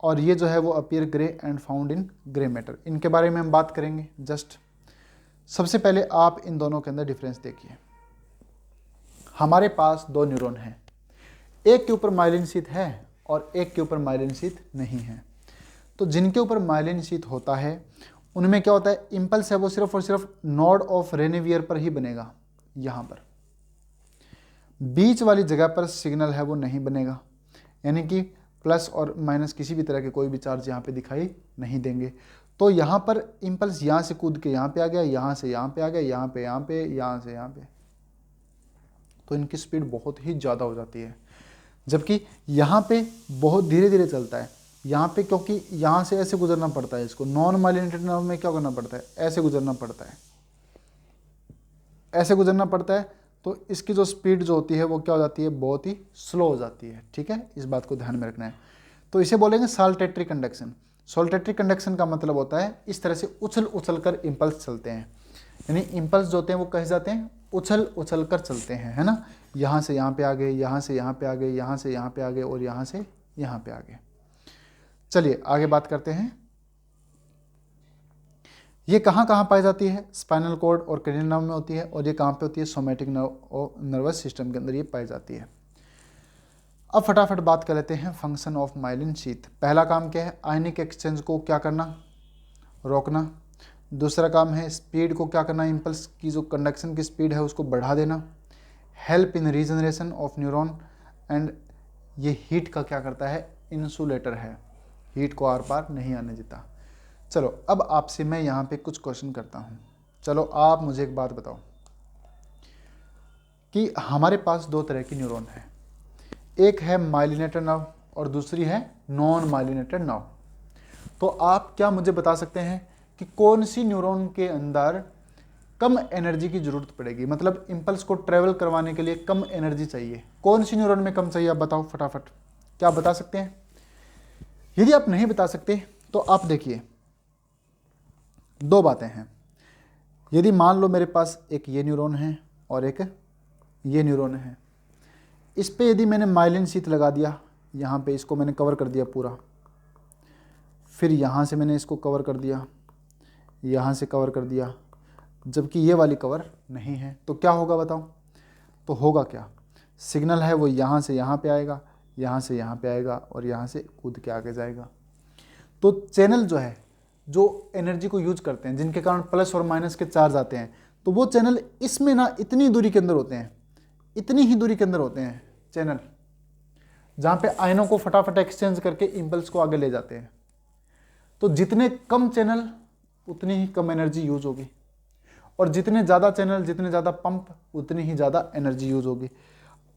और ये जो है वो appear grey and found in grey matter. इनके बारे में हम बात करेंगे जस्ट। सबसे पहले आप इन दोनों के अंदर डिफरेंस देखिए। हमारे पास दो न्यूरॉन हैं, एक के ऊपर माइलिन शीथ है और एक के ऊपर माइलिन शीथ नहीं है। तो जिनके ऊपर माइलिन शीथ होता है उनमें क्या होता है, इंपल्स है वो सिर्फ और सिर्फ नोड ऑफ रेनेवियर पर ही बनेगा। यहाँ पर बीच वाली जगह पर सिग्नल है वो नहीं बनेगा, यानी कि प्लस और माइनस किसी भी तरह के कोई भी चार्ज यहाँ पे दिखाई नहीं देंगे। तो यहाँ पर इंपल्स यहाँ से कूद के यहाँ पे आ गया, यहाँ से यहाँ पे आ गया, यहाँ पे यहाँ पे, यहाँ से यहाँ पे, तो इनकी स्पीड बहुत ही ज़्यादा हो जाती है। जबकि यहाँ पे बहुत धीरे धीरे चलता है। यहाँ पे क्योंकि यहाँ से ऐसे गुजरना पड़ता है, इसको नॉन माइलिनेटेड नर्व में क्या करना पड़ता है, ऐसे गुजरना पड़ता है, ऐसे गुजरना पड़ता है। तो इसकी जो स्पीड जो होती है वो क्या हो जाती है, बहुत ही स्लो हो जाती है, ठीक है। इस बात को ध्यान में रखना है। तो इसे बोलेंगे सॉल्टेटरी कंडक्शन। सॉल्टेटरी कंडक्शन का मतलब होता है इस तरह से उछल उछल कर इम्पल्स चलते हैं, यानी इम्पल्स जो होते हैं वो कहे जाते हैं उछल उछल कर चलते हैं, है ना। यहाँ से यहाँ पे आ गए, यहाँ से यहाँ पे आ गए, यहाँ से यहाँ पे आ गए और यहाँ से यहाँ पे आ गए। चलिए आगे बात करते हैं। ये कहाँ कहाँ पाई जाती है, स्पाइनल कॉर्ड और क्रेनियल नर्व में होती है, और ये कहाँ पे होती है, सोमैटिक नर्वस सिस्टम के अंदर ये पाई जाती है। अब फटाफट बात कर लेते हैं फंक्शन ऑफ माइलिन शीथ। पहला काम क्या है, आयनिक एक्सचेंज को क्या करना, रोकना। दूसरा काम है स्पीड को क्या करना, इम्पल्स की जो कंडक्शन की स्पीड है उसको बढ़ा देना। Help in regeneration of neuron, and ये हीट का क्या करता है, इंसुलेटर है, हीट को आर पार नहीं आने देता। चलो अब आपसे मैं यहाँ पे कुछ क्वेश्चन करता हूँ। चलो आप मुझे एक बात बताओ कि हमारे पास दो तरह की न्यूरॉन है, एक है माइलिनेटेड नर्व और दूसरी है नॉन माइलिनेटेड नर्व। तो आप क्या मुझे बता सकते हैं कि कौन सी न्यूरॉन के अंदर कम एनर्जी की जरूरत पड़ेगी, मतलब इंपल्स को ट्रेवल करवाने के लिए कम एनर्जी चाहिए, कौन सी न्यूरॉन में कम चाहिए, आप बताओ फटाफट। क्या आप बता सकते हैं? यदि आप नहीं बता सकते तो आप देखिए, दो बातें हैं। यदि मान लो मेरे पास एक ये न्यूरॉन है और एक ये न्यूरॉन है, इस पे यदि मैंने माइलिन शीथ लगा दिया, यहाँ पे इसको मैंने कवर कर दिया पूरा, फिर यहाँ से मैंने इसको कवर कर दिया, यहाँ से कवर कर दिया, जबकि ये वाली कवर नहीं है, तो क्या होगा बताओ? तो होगा क्या, सिग्नल है वो यहाँ से यहाँ पे आएगा, यहाँ से यहाँ पे आएगा और यहाँ से कूद के आगे जाएगा। तो चैनल जो है, जो एनर्जी को यूज करते हैं, जिनके कारण प्लस और माइनस के चार्ज आते हैं, तो वो चैनल इसमें ना इतनी दूरी के अंदर होते हैं, इतनी ही दूरी के अंदर होते हैं चैनल, जहाँ पे आयनों को फटाफट एक्सचेंज करके इम्पल्स को आगे ले जाते हैं। तो जितने कम चैनल उतनी ही कम एनर्जी यूज होगी, और जितने ज़्यादा चैनल, जितने ज़्यादा पंप, उतनी ही ज़्यादा एनर्जी यूज होगी।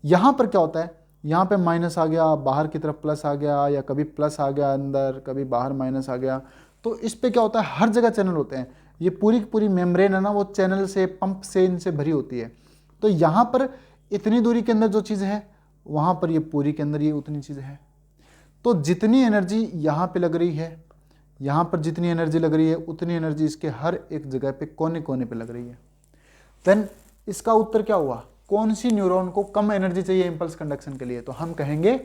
यहाँ पर क्या होता है, यहाँ पे माइनस आ गया, बाहर की तरफ प्लस आ गया, या कभी प्लस आ गया अंदर, कभी बाहर माइनस आ गया। तो इस पे क्या होता है, हर जगह चैनल होते हैं। ये पूरी की पूरी मेम्ब्रेन है ना, वो चैनल से, पंप से, इनसे भरी होती है। तो यहाँ पर इतनी दूरी के अंदर जो चीज़ है, वहाँ पर ये पूरी के अंदर ये उतनी चीज़ है। तो जितनी एनर्जी यहाँ पे लग रही है, यहाँ पर जितनी एनर्जी लग रही है, उतनी एनर्जी इसके हर एक जगह पे कोने कोने पे लग रही है। देन इसका उत्तर क्या हुआ, कौन सी न्यूरॉन को कम एनर्जी चाहिए इंपल्स कंडक्शन के लिए? तो हम कहेंगे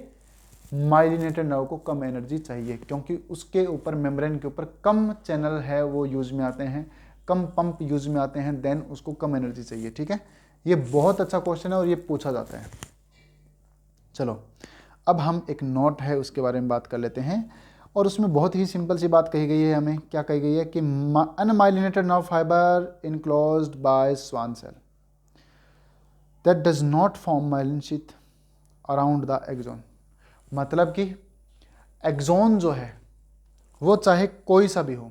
माइलिनेटेड नर्व को कम एनर्जी चाहिए, क्योंकि उसके ऊपर, मेम्ब्रेन के ऊपर कम चैनल है वो यूज में आते हैं, कम पंप यूज में आते हैं, देन उसको कम एनर्जी चाहिए। ठीक है, ये बहुत अच्छा क्वेश्चन है और ये पूछा जाता है। चलो अब हम एक नोट है उसके बारे में बात कर लेते हैं, और उसमें बहुत ही सिंपल सी बात कही गई है। हमें क्या कही गई है कि unmyelinated nerve fibre enclosed by Schwann cell that does not form myelin sheath around the axon. मतलब कि एक्सोन जो है वो चाहे कोई सा भी हो,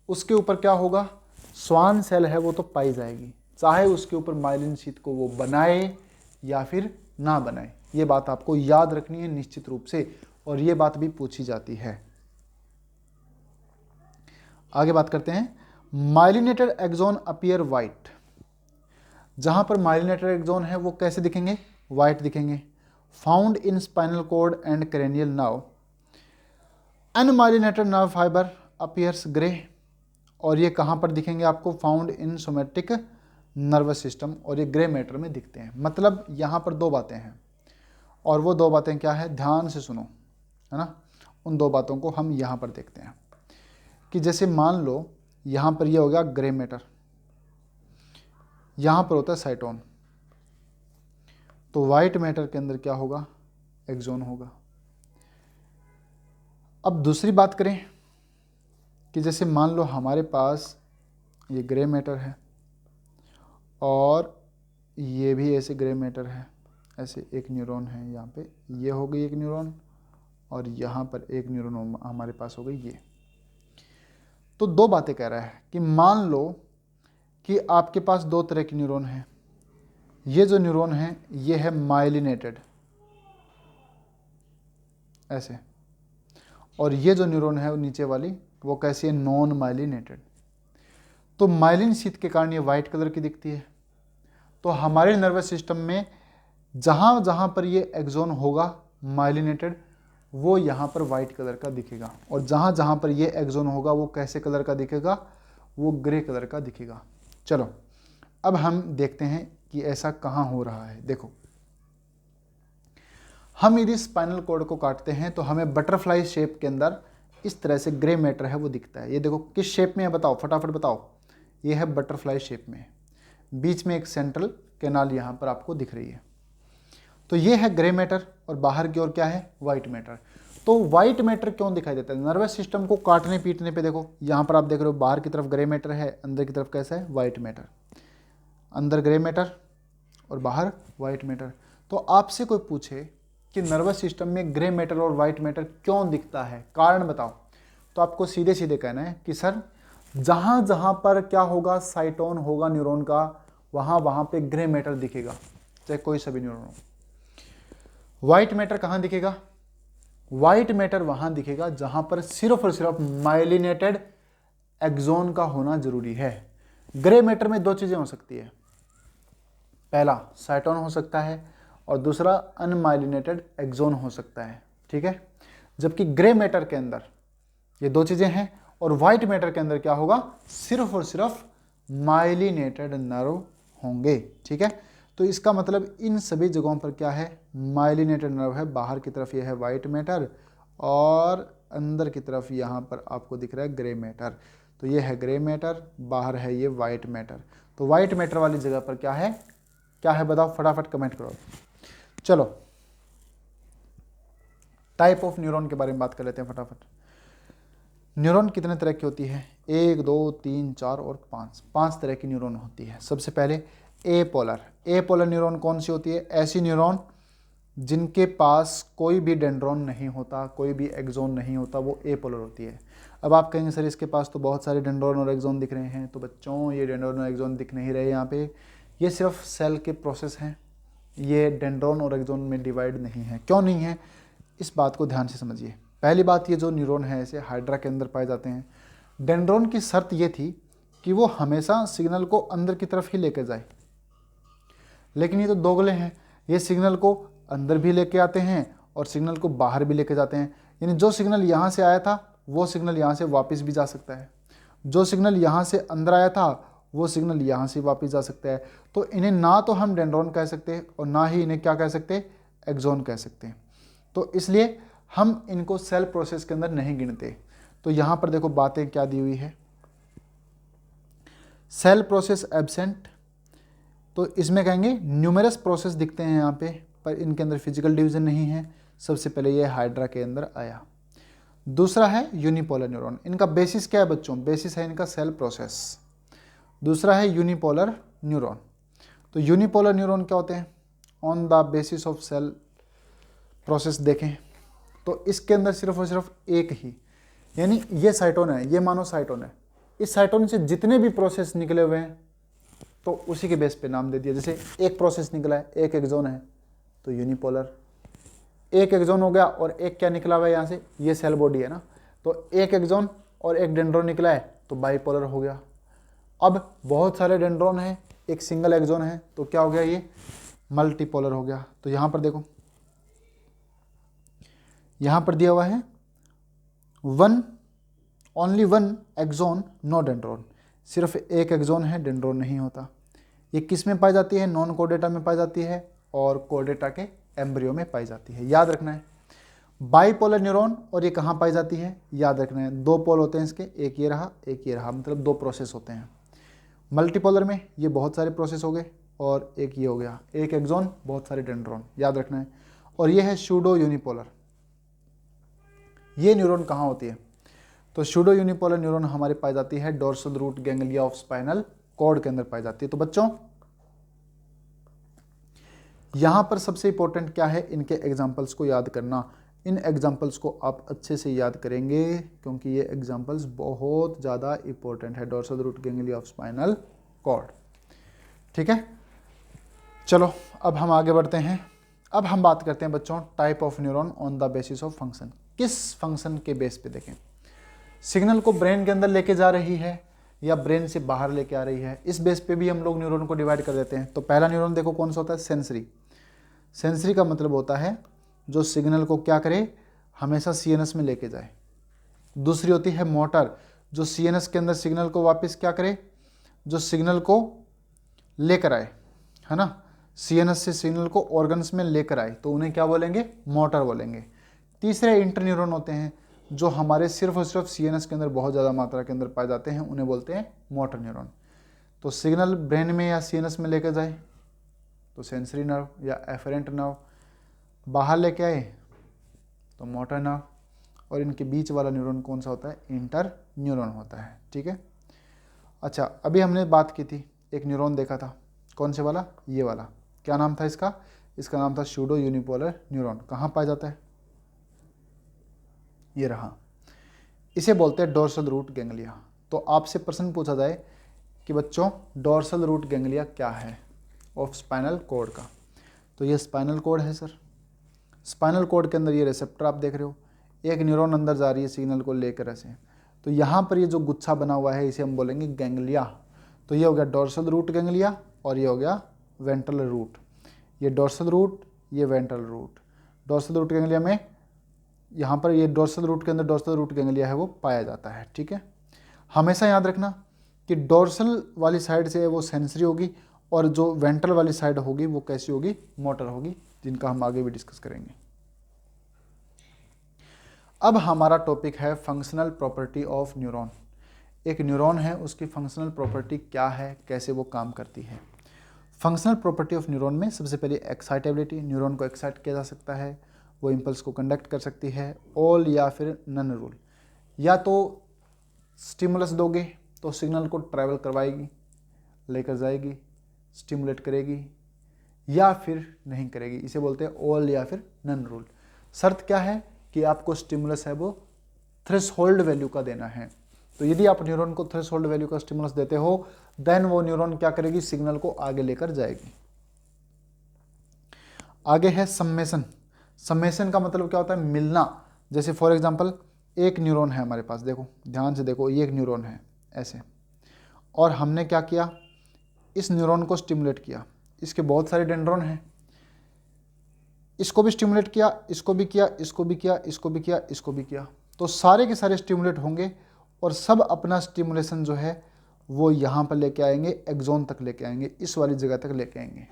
उसके ऊपर क्या होगा, स्वान सेल है वो तो पाई जाएगी, चाहे उसके ऊपर माइलिन शीथ को वो बनाए या फिर ना बनाए। ये बात आपको याद रखनी है निश्चित रूप से, और ये बात भी पूछी जाती है। आगे बात करते हैं। Myelinated axon appear white. जहां पर माइलिनेटेड एक्सोन है वो कैसे दिखेंगे? वाइट दिखेंगे। Found in spinal cord and cranial nerve. Unmyelinated nerve fibre appears grey. और ये कहां पर दिखेंगे आपको? Found in somatic nervous system, और ये ग्रे मैटर में दिखते हैं। मतलब यहां पर दो बातें हैं, और वो दो बातें क्या है? ध्यान से सुनो, है ना। उन दो बातों को हम यहां पर देखते हैं कि जैसे मान लो यहां पर ये हो गया ग्रे मैटर, यहां पर होता है साइटोन, तो वाइट मैटर के अंदर क्या होगा? एक्सोन होगा। अब दूसरी बात करें कि जैसे मान लो हमारे पास ये ग्रे मैटर है और ये भी ऐसे ग्रे मैटर है, ऐसे एक न्यूरॉन है यहाँ पे, ये हो गई एक न्यूरॉन, और यहाँ पर एक न्यूरॉन हमारे पास हो गई ये। तो दो बातें कह रहा है कि मान लो कि आपके पास दो तरह के न्यूरॉन हैं। ये जो न्यूरॉन है ये है माइलिनेटेड ऐसे, और ये जो न्यूरॉन है वो नीचे वाली वो कैसी है? Non myelinated. तो माइलिन शीथ के कारण ये वाइट कलर की दिखती है। तो हमारे नर्वस सिस्टम में जहाँ जहाँ पर ये एक्सोन होगा माइलिनेटेड, वो यहाँ पर वाइट कलर का दिखेगा, और जहाँ जहाँ पर ये एक्सोन होगा वो कैसे कलर का दिखेगा? वो ग्रे कलर का दिखेगा। चलो अब हम देखते हैं कि ऐसा कहाँ हो रहा है। देखो, हम यदि स्पाइनल कॉर्ड को काटते हैं तो हमें बटरफ्लाई शेप के अंदर इस तरह से ग्रे मैटर है वो दिखता है। ये देखो किस शेप में है बताओ, फटाफट बताओ। ये है बटरफ्लाई शेप में, बीच में एक सेंट्रल कैनाल यहाँ पर आपको दिख रही है। तो ये है ग्रे मैटर, और बाहर की ओर क्या है? White matter. तो वाइट मैटर क्यों दिखाई देता है? नर्वस सिस्टम को काटने पीटने पे देखो, यहाँ पर आप देख रहे हो बाहर की तरफ ग्रे मैटर है, अंदर की तरफ कैसा है? White matter. अंदर ग्रे मैटर और बाहर वाइट मैटर। तो आपसे कोई पूछे कि नर्वस सिस्टम में ग्रे मैटर और वाइट मैटर क्यों दिखता है, कारण बताओ, तो आपको सीधे सीधे कहना है कि सर जहाँ जहाँ पर क्या होगा? साइटोन होगा न्यूरॉन का, वहाँ वहाँ पे ग्रे मैटर दिखेगा, चाहे कोई सा भी न्यूरॉन हो। वाइट मैटर कहाँ दिखेगा? वाइट मैटर वहाँ दिखेगा जहाँ पर सिर्फ और सिर्फ माइलिनेटेड एक्सोन का होना जरूरी है। ग्रे मैटर में दो चीज़ें हो सकती है, पहला साइटोन हो सकता है और दूसरा अनमाइलिनेटेड एक्सोन हो सकता है, ठीक है। जबकि ग्रे मैटर के अंदर ये दो चीज़ें हैं, और वाइट मैटर के अंदर क्या होगा? सिर्फ और सिर्फ माइलिनेटेड नर्व होंगे, ठीक है। तो इसका मतलब इन सभी जगहों पर क्या है? माइलिनेटेड नर्व है। बाहर की तरफ ये है वाइट मैटर, और अंदर की तरफ यहाँ पर आपको दिख रहा है ग्रे मैटर। तो ये है ग्रे मैटर, बाहर है ये वाइट मैटर। तो वाइट मैटर वाली जगह पर क्या है? क्या है बताओ, फटाफट कमेंट करो। चलो टाइप ऑफ न्यूरॉन के बारे में बात कर लेते हैं फटाफट। न्यूरॉन कितने तरह की होती है? 1, 2, 3, 4 और 5 तरह की न्यूरॉन होती है। सबसे पहले एपोलर न्यूरॉन कौन सी होती है? ऐसी न्यूरॉन जिनके पास कोई भी डेंड्रॉन नहीं होता, कोई भी एक्सोन नहीं होता, वो एपोलर होती है। अब आप कहेंगे सर इसके पास तो बहुत सारे डेंड्रॉन और एक्सोन दिख रहे हैं। तो बच्चों ये डेंड्रॉन और एक्सोन दिख नहीं रहे यहाँ पे, ये सिर्फ सेल के प्रोसेस हैं, ये डेंड्रॉन और एक्सोन में डिवाइड नहीं है। क्यों नहीं है? इस बात को ध्यान से समझिए। पहली बात, ये जो न्यूरॉन है ऐसे हाइड्रा के अंदर पाए जाते हैं। डेंड्रॉन की शर्त ये थी कि वो हमेशा सिग्नल को अंदर की तरफ ही लेकर जाए, लेकिन ये तो दोगले हैं, ये सिग्नल को अंदर भी लेके आते हैं और सिग्नल को बाहर भी लेके जाते हैं। यानी जो सिग्नल यहाँ से आया था वो सिग्नल यहाँ से वापस भी जा सकता है, जो सिग्नल यहाँ से अंदर आया था वो सिग्नल यहाँ से वापस जा सकता है। तो इन्हें ना तो हम डेंड्रॉन कह सकते हैं और ना ही इन्हें क्या कह सकते हैं? एक्सोन कह सकते हैं। तो इसलिए हम इनको सेल प्रोसेस के अंदर नहीं गिनते। तो यहाँ पर देखो बातें क्या दी हुई है, सेल प्रोसेस एब्सेंट। तो इसमें कहेंगे न्यूमेरस प्रोसेस दिखते हैं यहाँ पे, पर इनके अंदर फिजिकल डिवीजन नहीं है। सबसे पहले ये हाइड्रा के अंदर आया। दूसरा है यूनिपोलर न्यूरॉन। इनका बेसिस क्या है बच्चों? बेसिस है इनका सेल प्रोसेस। दूसरा है यूनिपोलर न्यूरॉन। तो यूनिपोलर न्यूरॉन क्या होते हैं? On the basis of cell process देखें तो इसके अंदर सिर्फ और सिर्फ एक ही, यानी ये साइटोन है, ये मानो साइटोन है, इस साइटोन से जितने भी प्रोसेस निकले हुए हैं तो उसी के बेस पे नाम दे दिया। जैसे एक प्रोसेस निकला है, एक एक्सोन है तो यूनिपोलर, एक एक्सोन हो गया और एक क्या निकला हुआ है यहाँ से? ये सेल बॉडी है ना, तो एक एक्सोन और एक डेंड्रॉन निकला है तो बाइपोलर हो गया। अब बहुत सारे डेंड्रॉन हैं, एक सिंगल एक्सॉन है, तो क्या हो गया, ये मल्टीपोलर हो गया। तो यहां पर देखो, यहां पर दिया हुआ है only one axon no dendron, सिर्फ एक एक्सॉन है, डेंड्रॉन नहीं होता। ये किस में पाई जाती है, नॉन कोडेटा में पाई जाती है और कोडेटा के एम्ब्रियो में पाई जाती है, याद रखना है। बाइपोलर न्यूरॉन, और ये कहाँ पाई जाती है, याद रखना है, दो पोल होते हैं इसके, एक ये रहा एक ये रहा, मतलब दो प्रोसेस होते हैं। मल्टीपोलर में ये बहुत सारे प्रोसेस हो गए और एक ये हो गया, एक एक्सॉन बहुत सारे डेंड्रॉन, याद रखना है। और ये है सूडो यूनिपोलर। ये न्यूरॉन कहाँ होती है, तो सूडो यूनिपोलर न्यूरॉन हमारे पाई जाती है dorsal root ganglia of spinal cord के अंदर पाई जाती है। तो बच्चों यहां पर सबसे इंपॉर्टेंट क्या है, इनके एग्जाम्पल्स को याद करना। इन एग्जाम्पल्स को आप अच्छे से याद करेंगे क्योंकि ये एग्जाम्पल्स बहुत ज़्यादा इंपॉर्टेंट है, dorsal root ganglia of spinal cord. ठीक है, चलो अब हम आगे बढ़ते हैं। अब हम बात करते हैं बच्चों type of neuron on the basis of function. किस फंक्शन के बेस पे देखें, सिग्नल को ब्रेन के अंदर लेके जा रही है या ब्रेन से बाहर लेके आ रही है, इस बेस पे भी हम लोग न्यूरॉन को डिवाइड कर देते हैं। तो पहला न्यूरॉन देखो कौन सा होता है, सेंसरी। सेंसरी का मतलब होता है जो सिग्नल को क्या करे, हमेशा सीएनएस में लेके जाए। दूसरी होती है मोटर, जो सीएनएस के अंदर सिग्नल को वापस क्या करे, जो सिग्नल को लेकर आए, है ना, सीएनएस से सिग्नल को ऑर्गन्स में लेकर आए, तो उन्हें क्या बोलेंगे, मोटर बोलेंगे। तीसरे इंटरन्यूरॉन होते हैं जो हमारे सिर्फ और सिर्फ सीएनएस के अंदर बहुत ज़्यादा मात्रा के अंदर पाए जाते हैं, उन्हें बोलते हैं मोटर न्यूरॉन। तो सिग्नल ब्रेन में या सीएनएस में लेकर जाए तो सेंसरी नर्व या एफरेंट नर्व, बाहर लेके आए तो मोटर नर्व, और इनके बीच वाला न्यूरॉन कौन सा होता है, इंटर न्यूरॉन होता है। ठीक है, अच्छा अभी हमने बात की थी, एक न्यूरॉन देखा था, कौन से वाला, ये वाला, क्या नाम था इसका, इसका नाम था सूडो यूनिपोलर न्यूरॉन। कहाँ पाया जाता है, ये रहा, इसे बोलते हैं डोर्सल रूट गैंग्लिया। तो आपसे प्रश्न पूछा जाए कि बच्चों डोर्सल रूट गैंग्लिया क्या है ऑफ स्पाइनल कॉर्ड का, तो ये स्पाइनल कॉर्ड है सर। स्पाइनल कॉर्ड के अंदर ये रिसेप्टर आप देख रहे हो, एक न्यूरॉन अंदर जा रही है सिग्नल को लेकर ऐसे, तो यहाँ पर ये जो गुच्छा बना हुआ है इसे हम बोलेंगे गैंग्लिया। तो ये हो गया डोर्सल रूट गैंग्लिया और ये हो गया वेंट्रल रूट, ये डोर्सल रूट ये ventral root. Dorsal root ganglia में यहाँ पर ये डोर्सल रूट के अंदर डोर्सल रूट गैंग्लिया है वो पाया जाता है। ठीक है, हमेशा याद रखना कि डोर्सल वाली साइड से वो सेंसरी होगी और जो वेंट्रल वाली साइड होगी वो कैसी होगी, मोटर होगी, जिनका हम आगे भी डिस्कस करेंगे। अब हमारा टॉपिक है फंक्शनल प्रॉपर्टी ऑफ न्यूरॉन। एक न्यूरॉन है उसकी फंक्शनल प्रॉपर्टी क्या है, कैसे वो काम करती है। फंक्शनल प्रॉपर्टी ऑफ न्यूरॉन में सबसे पहले एक्साइटेबिलिटी, न्यूरॉन को एक्साइट किया जा सकता है, वो इम्पल्स को कंडक्ट कर सकती है। ऑल या फिर नन रूल, या तो स्टिमुलस दोगे तो सिग्नल को ट्रैवल करवाएगी, लेकर जाएगी, स्टिमुलेट करेगी, या फिर नहीं करेगी, इसे बोलते हैं ऑल या फिर नन रूल। शर्त क्या है कि आपको स्टिमुलस है वो थ्रेशोल्ड वैल्यू का देना है। तो यदि आप न्यूरॉन को थ्रेशोल्ड वैल्यू का स्टिमुलस देते हो देन वो न्यूरॉन क्या करेगी, सिग्नल को आगे लेकर जाएगी। आगे है सम्मेशन। सम्मेशन का मतलब क्या होता है, मिलना। जैसे फॉर एग्जांपल एक न्यूरॉन है हमारे पास, देखो ध्यान से देखो, ये एक न्यूरॉन है ऐसे, और हमने क्या किया, इस न्यूरॉन को स्टिमुलेट किया, इसके बहुत सारे डेंड्रॉन हैं, इसको भी स्टिमुलेट किया, इसको भी किया, इसको भी किया, इसको भी किया, इसको भी किया, तो सारे के सारे स्टिमुलेट होंगे और सब अपना स्टिमुलेशन जो है वो यहाँ पर लेके आएंगे, एक्सॉन तक लेके आएंगे, इस वाली जगह तक लेके आएंगे।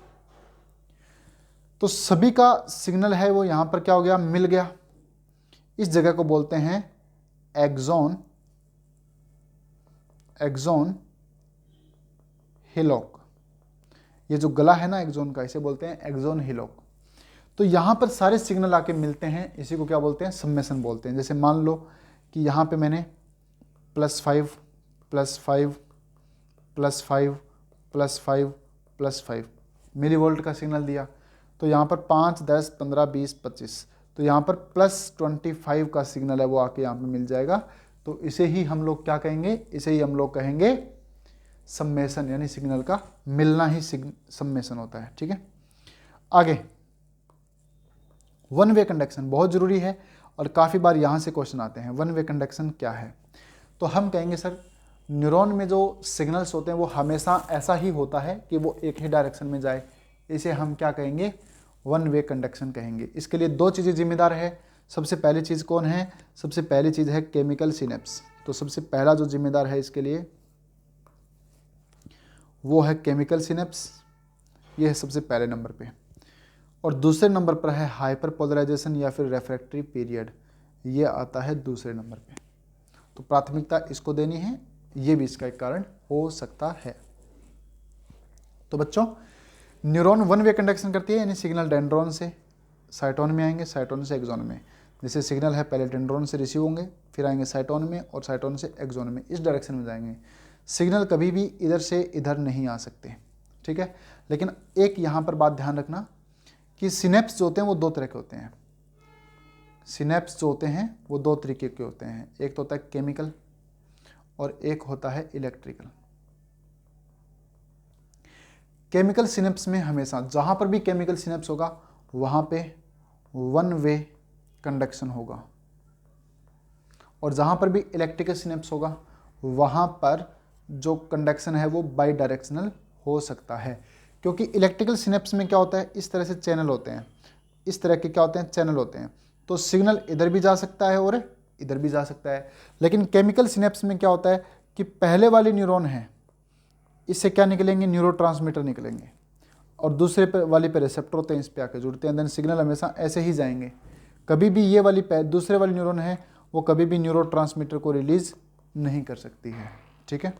तो सभी का सिग्नल है वो यहाँ पर क्या हो गया, मिल गया। इस जगह को बोलते हैं एक्सॉन, एक्सॉन हिलॉक। ये जो गला है ना एक्सॉन का, इसे बोलते हैं एक्सॉन हिलॉक। तो यहाँ पर सारे सिग्नल आके मिलते हैं, इसी को क्या बोलते हैं, सम्मेशन बोलते हैं। जैसे मान लो कि यहाँ पे मैंने +5 +5 +5 +5 +5 मिलीवोल्ट का सिग्नल दिया, तो यहाँ पर 5 10 15 20 25, तो यहाँ पर +25 का सिग्नल है वो आके यहाँ पे मिल जाएगा। तो इसे ही हम लोग क्या कहेंगे, इसे ही हम लोग कहेंगे सम्मेशन, यानी सिग्नल का मिलना ही सम्मेशन होता है। ठीक है, आगे वन वे कंडक्शन बहुत जरूरी है और काफ़ी बार यहाँ से क्वेश्चन आते हैं, वन वे कंडक्शन क्या है। तो हम कहेंगे सर न्यूरॉन में जो सिग्नल्स होते हैं वो हमेशा ऐसा ही होता है कि वो एक ही डायरेक्शन में जाए। इसे हम क्या कहेंगे, वन वे कंडक्शन कहेंगे। इसके लिए दो चीज़ें जिम्मेदार है। सबसे पहली चीज़ कौन है, सबसे पहली चीज़ है केमिकल सिनेप्स। तो सबसे पहला जो जिम्मेदार है इसके लिए वो है केमिकल सिनेप्स, ये है सबसे पहले नंबर पे। और दूसरे नंबर पर है हाइपर पोलराइजेशन या फिर रेफ्रैक्टरी पीरियड, ये आता है दूसरे नंबर पे। तो प्राथमिकता इसको देनी है, ये भी इसका एक कारण हो सकता है। तो बच्चों, न्यूरॉन वन वे कंडक्शन करती है, यानी सिग्नल डेंड्रॉन से साइटोन में आएंगे, साइटोन से एक्सोन में। जैसे सिग्नल है पहले डेंड्रॉन से रिसीव होंगे, फिर आएंगे साइटोन में, और साइटोन से एक्सोन में, इस डायरेक्शन में जाएंगे। सिग्नल कभी भी इधर से इधर नहीं आ सकते, ठीक है। लेकिन एक यहाँ पर बात ध्यान रखना कि सिनेप्स जो होते हैं वो दो तरह के होते हैं। सिनेप्स जो होते हैं वो दो तरीके के होते हैं, एक तो होता है केमिकल और एक होता है इलेक्ट्रिकल। केमिकल सिनेप्स में हमेशा जहाँ पर भी केमिकल सिनेप्स होगा वहाँ पे वन वे कंडक्शन होगा, और जहाँ पर भी इलेक्ट्रिकल सिनेप्स होगा वहाँ पर जो कंडक्शन है वो बाई डायरेक्शनल हो सकता है। क्योंकि इलेक्ट्रिकल सिनेप्स में क्या होता है, इस तरह से चैनल होते हैं, इस तरह के क्या होते हैं, चैनल होते हैं। तो सिग्नल इधर भी जा सकता है और इधर भी जा सकता है। लेकिन केमिकल सिनेप्स में क्या होता है कि पहले वाले न्यूरॉन है, इससे क्या निकलेंगे, न्यूरोट्रांसमीटर निकलेंगे, और दूसरे पे वाले पे रिसेप्टर होते हैं, इस पे आके जुड़ते हैं। देन सिग्नल हमेशा ऐसे ही जाएंगे। कभी भी ये वाली दूसरे वाली न्यूरॉन है वो कभी भी न्यूरोट्रांसमीटर को रिलीज नहीं कर सकती है, ठीक है।